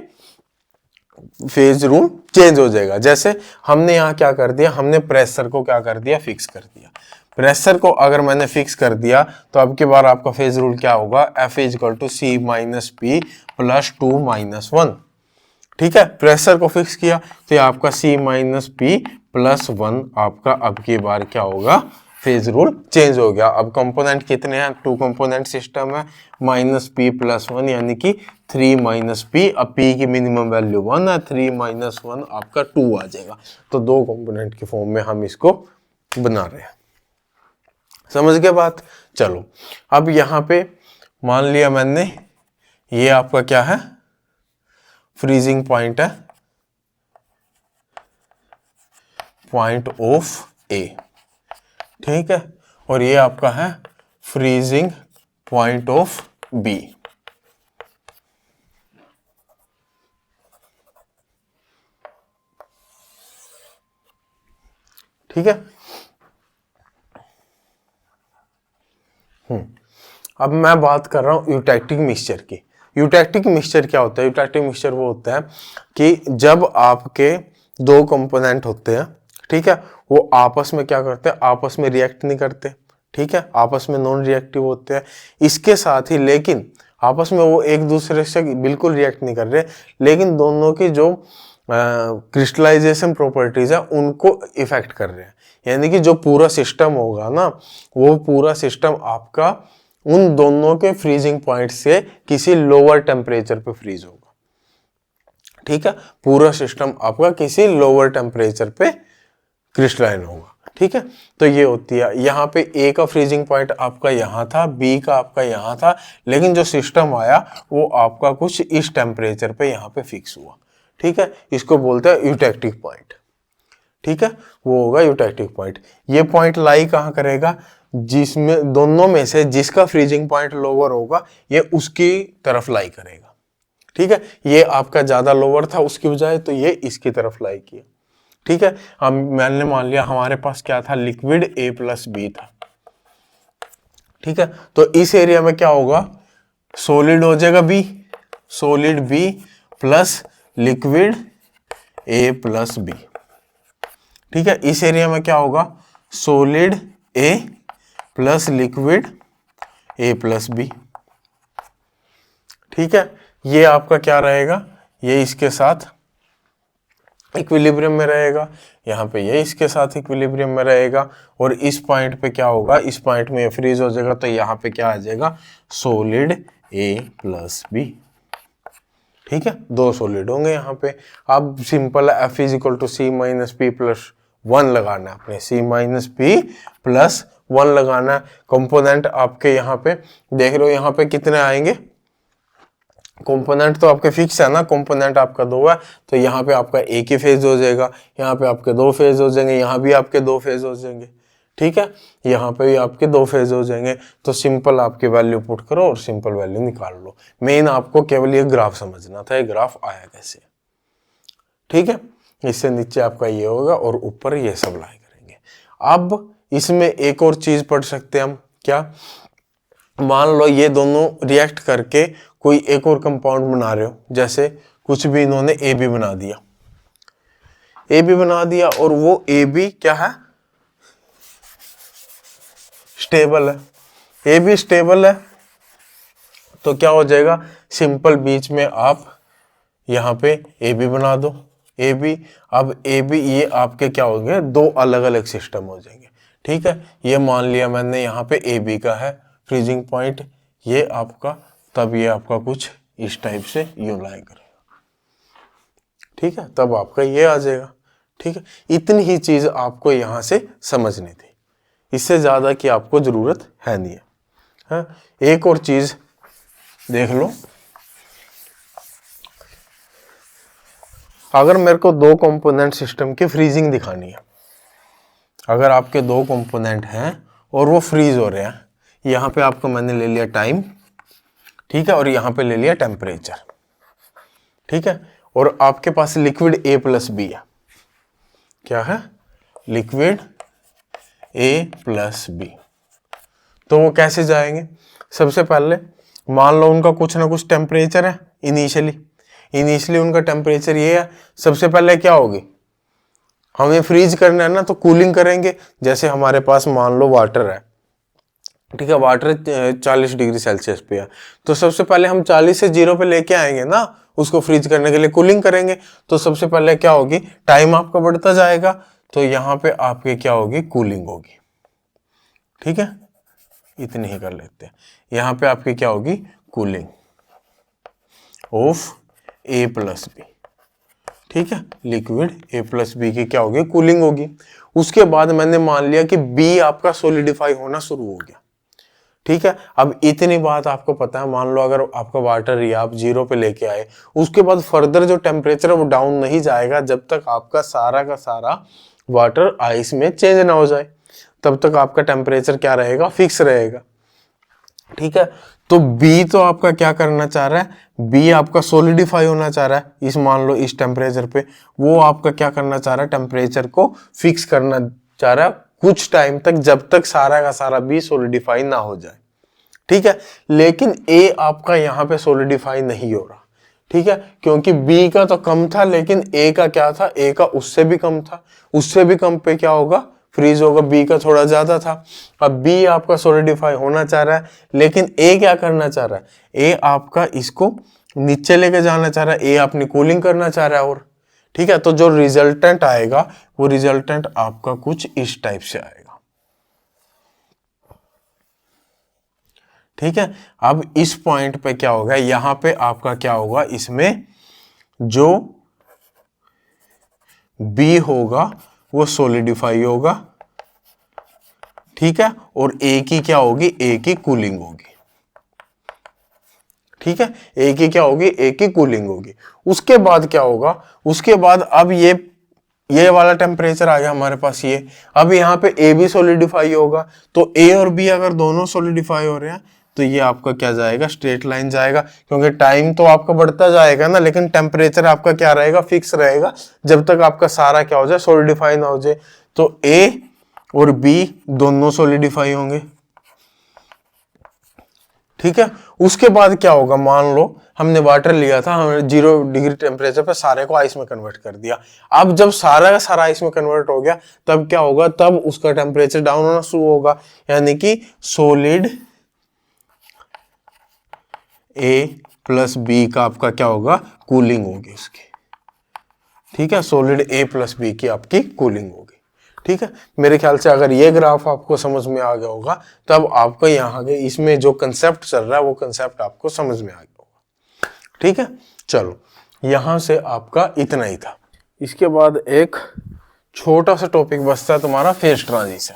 फेज रूल चेंज हो जाएगा। जैसे हमने यहाँ क्या कर दिया, हमने प्रेशर को क्या कर दिया, फिक्स कर दिया। प्रेशर को अगर मैंने फिक्स कर दिया तो अब की बार आपका फेज रूल क्या होगा, F equal to C minus P plus 2 minus 1। ठीक है, प्रेशर को फिक्स किया तो ये आपका C माइनस पी प्लस 1 आपका अब की बार क्या होगा, फेज रूल चेंज हो गया। अब कंपोनेंट कितने हैं, 2 कंपोनेंट सिस्टम है, माइनस पी प्लस 1 यानी कि 3 माइनस पी। अब पी की मिनिमम वैल्यू 1 है, 3 माइनस 1 आपका 2 आ जाएगा। तो 2 कंपोनेंट के फॉर्म में हम इसको बना रहे हैं। समझ गए बात। चलो अब यहाँ पे मान लिया मैंने, ये आपका क्या है, फ्रीजिंग पॉइंट है, पॉइंट ऑफ ए। ठीक है, और ये आपका है फ्रीजिंग पॉइंट ऑफ बी। ठीक है, अब मैं बात कर रहा हूं यूटैक्टिक मिक्सचर की। यूटैक्टिक मिक्सचर क्या होता है, यूटैक्टिक मिक्सचर वो होता है कि जब आपके 2 कंपोनेंट होते हैं, ठीक है, वो आपस में क्या करते हैं, आपस में रिएक्ट नहीं करते। ठीक है, आपस में नॉन रिएक्टिव होते हैं। इसके साथ ही लेकिन आपस में वो एक दूसरे से बिल्कुल रिएक्ट नहीं कर रहे, लेकिन दोनों की जो क्रिस्टलाइजेशन प्रॉपर्टीज है उनको इफेक्ट कर रहे हैं। यानी कि जो पूरा सिस्टम होगा ना, वो पूरा सिस्टम आपका उन दोनों के फ्रीजिंग पॉइंट से किसी लोअर टेम्परेचर पे फ्रीज होगा। ठीक है, पूरा सिस्टम आपका किसी लोअर टेम्परेचर पे क्रिस्टलाइन होगा। ठीक है, तो ये होती है, यहाँ पे ए का फ्रीजिंग पॉइंट आपका यहाँ था, बी का आपका यहाँ था, लेकिन जो सिस्टम आया वो आपका कुछ इस टेम्परेचर पे यहाँ पे फिक्स हुआ। ठीक है, इसको बोलते हैं यूटैक्टिक पॉइंट। ठीक है, वो होगा यूटैक्टिक पॉइंट। ये पॉइंट लाई कहाँ करेगा, जिसमें दोनों में से जिसका फ्रीजिंग पॉइंट लोअर होगा ये उसकी तरफ लाई करेगा। ठीक है, ये आपका ज्यादा लोअर था उसकी बजाय, तो ये इसकी तरफ लाई किया। ठीक है, हम मैंने मान लिया हमारे पास क्या था, लिक्विड A प्लस बी था। ठीक है, तो इस एरिया में क्या होगा, सॉलिड हो जाएगा B, solid B plus liquid A plus B. ठीक है, इस एरिया में क्या होगा, solid A plus liquid A plus B. ठीक है, ये आपका क्या रहेगा, ये इसके साथ इक्विलिब्रियम में रहेगा, यहाँ पे ये इसके साथ इक्विलिब्रियम में रहेगा, और इस पॉइंट पे क्या होगा, इस पॉइंट में ये फ्रीज हो जाएगा, तो यहाँ पे क्या आ जाएगा, सॉलिड A प्लस बी। ठीक है, 2 सॉलिड होंगे यहाँ पे। अब सिंपल है, F is equal to C minus P plus 1 लगाना है आपने, सी माइनस पी प्लस 1 लगाना है। कंपोनेंट आपके यहाँ पे देख रहे हो, यहाँ पे कितने आएंगे, कंपोनेंट तो आपके फिक्स है ना, कंपोनेंट आपका 2 है, तो यहाँ पे आपका एक ही फेज हो जाएगा, यहाँ पे आपके 2 फेज हो जाएंगे, यहाँ भी आपके 2 फेज हो जाएंगे। ठीक है, यहाँ पे भी आपके 2 फेज हो जाएंगे। तो सिंपल आपकी वैल्यू पुट करो और सिंपल वैल्यू निकाल लो। मेन आपको केवल ये ग्राफ समझना था, ये ग्राफ आया कैसे। ठीक है, इससे नीचे आपका ये होगा और ऊपर ये सब लाई करेंगे। अब इसमें एक और चीज पढ़ सकते हैं हम, क्या, मान लो ये दोनों रिएक्ट करके कोई एक और कंपाउंड बना रहे हो, जैसे कुछ भी इन्होंने ए बी बना दिया, ए बी बना दिया, और वो ए बी क्या है, स्टेबल है, ए बी स्टेबल है, तो क्या हो जाएगा, सिंपल बीच में आप यहाँ पे ए बी बना दो, ए बी। अब ए बी ये आपके क्या हो गए, 2 अलग अलग सिस्टम हो जाएंगे। ठीक है, ये मान लिया मैंने यहाँ पे ए बी का है फ्रीजिंग पॉइंट, ये आपका, तब ये आपका कुछ इस टाइप से यूं लाई करेगा। ठीक है, तब आपका ये आ जाएगा। ठीक है, इतनी ही चीज आपको यहाँ से समझनी थी, इससे ज्यादा की आपको जरूरत है नहीं है। हाँ, एक और चीज देख लो, अगर मेरे को 2 कंपोनेंट सिस्टम की फ्रीजिंग दिखानी है, अगर आपके 2 कंपोनेंट हैं और वो फ्रीज हो रहे हैं, यहाँ पे आपको मैंने ले लिया टाइम। ठीक है, और यहाँ पे ले लिया टेम्परेचर, ठीक है, और आपके पास लिक्विड A प्लस बी है, क्या है, लिक्विड A प्लस बी। तो वो कैसे जाएंगे, सबसे पहले मान लो उनका कुछ ना कुछ टेम्परेचर है इनिशियली उनका टेम्परेचर ये है, सबसे पहले क्या होगी, हमें फ्रीज करना है ना, तो कूलिंग करेंगे। जैसे हमारे पास मान लो वाटर है, ठीक है, वाटर 40 डिग्री सेल्सियस पे है, तो सबसे पहले हम 40 से 0 पे लेके आएंगे ना, उसको फ्रीज करने के लिए कूलिंग करेंगे। तो सबसे पहले क्या होगी, टाइम आपका बढ़ता जाएगा, तो यहाँ पे आपके क्या होगी, कूलिंग होगी, ठीक है, इतनी ही कर लेते हैं। यहाँ पे आपकी क्या होगी, cooling of A plus B, ठीक है, लिक्विड A प्लस बी की क्या होगी, कूलिंग होगी। उसके बाद मैंने मान लिया कि B आपका सोलिडिफाई होना शुरू हो गया, ठीक है। अब इतनी बात आपको पता है, मान लो अगर आपका वाटर या आप 0 पे लेके आए, उसके बाद फर्दर जो टेम्परेचर है वो डाउन नहीं जाएगा जब तक आपका सारा का सारा वाटर आइस में चेंज ना हो जाए, तब तक आपका टेम्परेचर क्या रहेगा, फिक्स रहेगा, ठीक है। तो बी तो आपका क्या करना चाह रहा है, बी आपका सोलिडिफाई होना चाह रहा है इस, मान लो इस टेम्परेचर पे, वो आपका क्या करना चाह रहा है, टेम्परेचर को फिक्स करना चाह रहा है कुछ टाइम तक, जब तक सारा का सारा बी सोलिडिफाई ना हो जाए, ठीक है। लेकिन ए आपका यहाँ पे सोलिडिफाई नहीं हो रहा, ठीक है, क्योंकि बी का तो कम था, लेकिन ए का क्या था, ए का उससे भी कम था, उससे भी कम पे क्या होगा, फ्रीज होगा, बी का थोड़ा ज्यादा था। अब बी आपका सोलिडिफाई होना चाह रहा है, लेकिन ए क्या करना चाह रहा है, ए आपका इसको नीचे लेके जाना चाह रहा है, ए अपनी कूलिंग करना चाह रहा है, और ठीक है। तो जो रिजल्टेंट आएगा वो रिजल्टेंट आपका कुछ इस टाइप से आएगा, ठीक है। अब इस पॉइंट पे क्या होगा, यहां पे आपका क्या होगा, इसमें जो बी होगा वो सोलिडिफाई होगा, ठीक है, और ए की क्या होगी, ए की कूलिंग होगी, ठीक है, ए की क्या होगी, ए की कूलिंग होगी। उसके बाद क्या होगा, उसके बाद अब ये वाला टेम्परेचर आ गया हमारे पास, ये अब यहाँ पे ए भी सोलिडिफाई होगा, तो ए और बी अगर दोनों सोलिडिफाई हो रहे हैं तो ये आपका क्या जाएगा, स्ट्रेट लाइन जाएगा, क्योंकि टाइम तो आपका बढ़ता जाएगा ना, लेकिन टेम्परेचर आपका क्या रहेगा, फिक्स रहेगा, जब तक आपका सारा क्या हो जाए, सोलिडिफाई ना हो जाए। तो ए और बी दोनों सोलिडिफाई होंगे, ठीक है। उसके बाद क्या होगा, मान लो हमने वाटर लिया था, हमने 0 डिग्री टेम्परेचर पे सारे को आइस में कन्वर्ट कर दिया। अब जब सारा का सारा आइस में कन्वर्ट हो गया, तब क्या होगा, तब उसका टेम्परेचर डाउन होना शुरू होगा, यानी कि सोलिड ए प्लस बी का आपका क्या होगा, कूलिंग होगी उसकी, ठीक है, सोलिड ए प्लस बी की आपकी कूलिंग होगी, ठीक है। मेरे ख्याल से अगर ये ग्राफ आपको समझ में आ गया होगा, तब आपको यहाँ के इसमें जो कंसेप्ट चल रहा है वो कंसेप्ट आपको समझ में आ गया होगा, ठीक है। चलो, यहां से आपका इतना ही था। इसके बाद एक छोटा सा टॉपिक बचता है तुम्हारा, फेज ट्रांजिशन,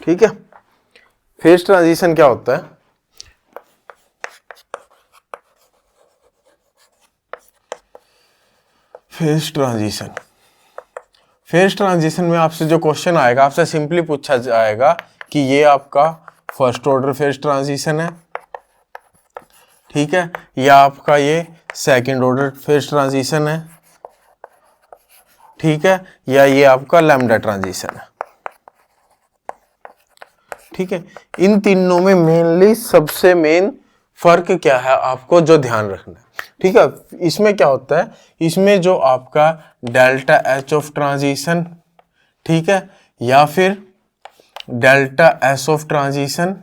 ठीक है। फेज ट्रांजिशन क्या होता है, फेज ट्रांजिशन, फेज ट्रांजिशन में आपसे जो क्वेश्चन आएगा, आपसे सिंपली पूछा जाएगा कि ये आपका फर्स्ट ऑर्डर फेज ट्रांजिशन है, ठीक है, या आपका ये सेकंड ऑर्डर फेज ट्रांजिशन है, ठीक है, या ये आपका लैम्डा ट्रांजिशन है, ठीक है। इन तीनों में मेनली सबसे मेन फर्क क्या है आपको जो ध्यान रखना है, ठीक है। इसमें क्या होता है, इसमें जो आपका डेल्टा एच ऑफ ट्रांजिशन, ठीक है, या फिर डेल्टा एस ऑफ ट्रांजिशन,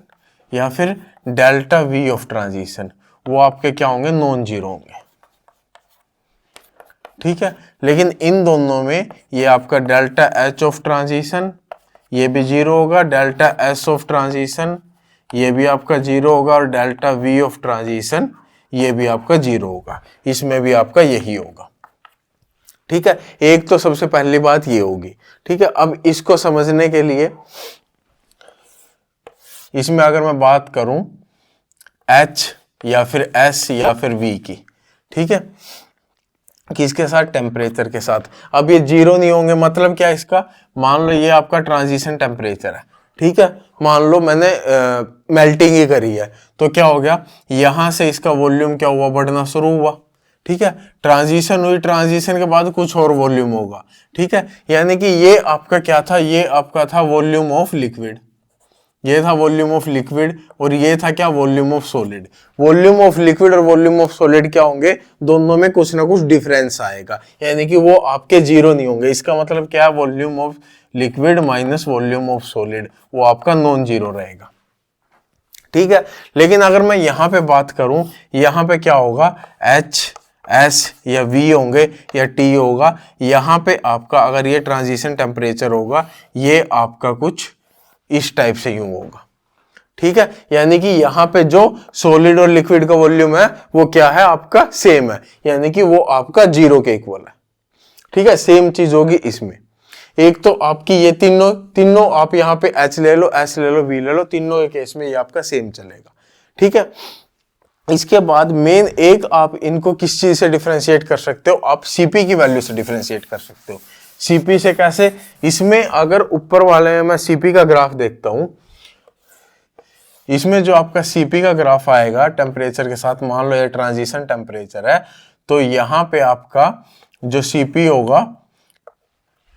या फिर डेल्टा वी ऑफ ट्रांजिशन, वो आपके क्या होंगे, नॉन जीरो होंगे, ठीक है। लेकिन इन दोनों में ये आपका डेल्टा एच ऑफ ट्रांजिशन ये भी जीरो होगा, डेल्टा एस ऑफ ट्रांजिशन ये भी आपका जीरो होगा, और डेल्टा वी ऑफ ट्रांजिशन ये भी आपका जीरो होगा, इसमें भी आपका यही होगा, ठीक है। एक तो सबसे पहली बात ये होगी, ठीक है। अब इसको समझने के लिए इसमें अगर मैं बात करूं H या फिर S या फिर V की, ठीक है, किसके साथ, टेम्परेचर के साथ। अब ये जीरो नहीं होंगे, मतलब क्या इसका, मान लो ये आपका ट्रांजिशन टेम्परेचर है, ठीक है, मान लो मैंने मेल्टिंग ही करी है, तो क्या हो गया, यहां से इसका वॉल्यूम क्या हुआ, बढ़ना शुरू हुआ, ठीक है, ट्रांजिशन हुई, ट्रांजिशन के बाद कुछ और वॉल्यूम होगा, ठीक है, यानी कि ये आपका क्या था, ये आपका था वॉल्यूम ऑफ लिक्विड, ये था वॉल्यूम ऑफ लिक्विड, और ये था क्या, volume of solid. Volume of liquid और वॉल्यूम ऑफ सॉलिड क्या होंगे, दोनों में कुछ ना कुछ डिफरेंस आएगा, यानी कि वो आपके जीरो नहीं होंगे। इसका मतलब क्या है, volume of liquid minus volume of solid, वो आपका नॉन जीरो रहेगा, ठीक है। लेकिन अगर मैं यहां पे बात करूं, यहां पे क्या होगा, H S या V होंगे या T होगा, यहां पे आपका अगर ये ट्रांजिशन टेम्परेचर होगा, ये आपका कुछ इस टाइप से यूं होगा, ठीक है, यानी कि यहां पे जो सॉलिड और लिक्विड का वॉल्यूम है वो क्या है, आपका सेम है, यानी कि वो आपका जीरो के इक्वल है, ठीक है। सेम चीज होगी इसमें, एक तो आपकी ये तीनों आप यहाँ पे H ले लो, S ले लो, V ले लो, तीनों के केस में ये आपका सेम चलेगा, ठीक है। इसके बाद मेन एक आप इनको किस चीज से डिफरेंशिएट कर सकते हो, आप CP की वैल्यू से डिफरेंशिएट कर सकते हो। CP से कैसे, इसमें अगर ऊपर वाले में मैं CP का ग्राफ देखता हूं, इसमें जो आपका CP का ग्राफ आएगा टेम्परेचर के साथ, मान लो ये ट्रांजिशन टेम्परेचर है, तो यहां पे आपका जो CP होगा,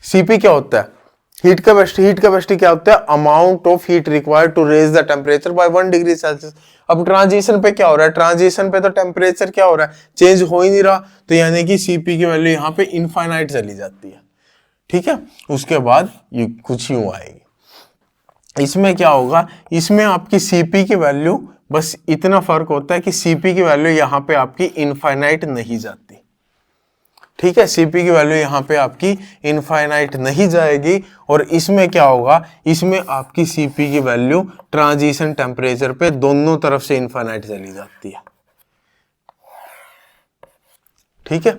CP क्या होता है, हीट कैपेसिटी क्या होता है, amount of heat required to raise the temperature by 1 degree Celsius. अब ट्रांजिशन पे क्या हो रहा है, ट्रांजिशन पे तो टेम्परेचर क्या हो रहा है, चेंज हो ही नहीं रहा, तो यानी कि CP की वैल्यू यहाँ पे इनफाइनाइट चली जाती है, ठीक है। उसके बाद ये कुछ यूं आएगी, इसमें क्या होगा, इसमें आपकी CP की वैल्यू बस इतना फर्क होता है कि CP की वैल्यू यहाँ पे आपकी इनफाइनाइट नहीं जाती, ठीक है, CP की वैल्यू यहाँ पे आपकी इनफाइनाइट नहीं जाएगी, और इसमें क्या होगा, इसमें आपकी CP की वैल्यू ट्रांजिशन टेम्परेचर पे दोनों तरफ से इनफाइनाइट चली जाती है, ठीक है।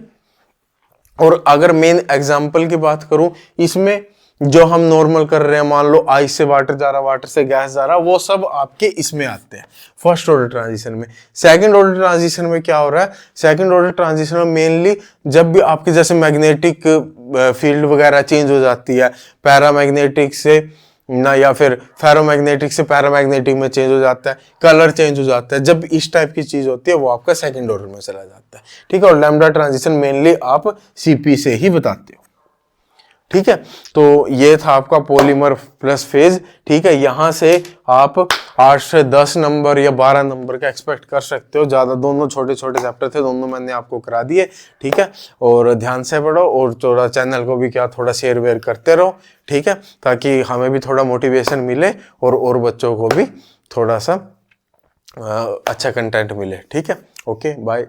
और अगर मेन एग्जांपल की बात करूं, इसमें जो हम नॉर्मल कर रहे हैं, मान लो आइस से वाटर जा रहा, वाटर से गैस जा रहा, वो सब आपके इसमें आते हैं फर्स्ट ऑर्डर ट्रांजिशन में। सेकंड ऑर्डर ट्रांजिशन में क्या हो रहा है, सेकंड ऑर्डर ट्रांजिशन में मेनली जब भी आपके जैसे मैग्नेटिक फील्ड वगैरह चेंज हो जाती है, पैरामैग्नेटिक से ना, या फिर फेरोमैग्नेटिक से पैरामैग्नेटिक में चेंज हो जाता है, कलर चेंज हो जाता है, जब इस टाइप की चीज होती है वो आपका सेकंड ऑर्डर में चला जाता है, ठीक है। और लैम्डा ट्रांजिशन मेनली आप CP से ही बताते हो, ठीक है। तो ये था आपका पॉलीमर प्लस फेज, ठीक है। यहां से आप 8 से 10 नंबर या 12 नंबर का एक्सपेक्ट कर सकते हो, ज्यादा, दोनों छोटे छोटे चैप्टर थे, दोनों मैंने आपको करा दिए, ठीक है। और ध्यान से पढ़ो, और थोड़ा चैनल को भी क्या थोड़ा शेयर वेयर करते रहो, ठीक है, ताकि हमें भी थोड़ा मोटिवेशन मिले और बच्चों को भी थोड़ा सा अच्छा कंटेंट मिले, ठीक है। Okay, bye.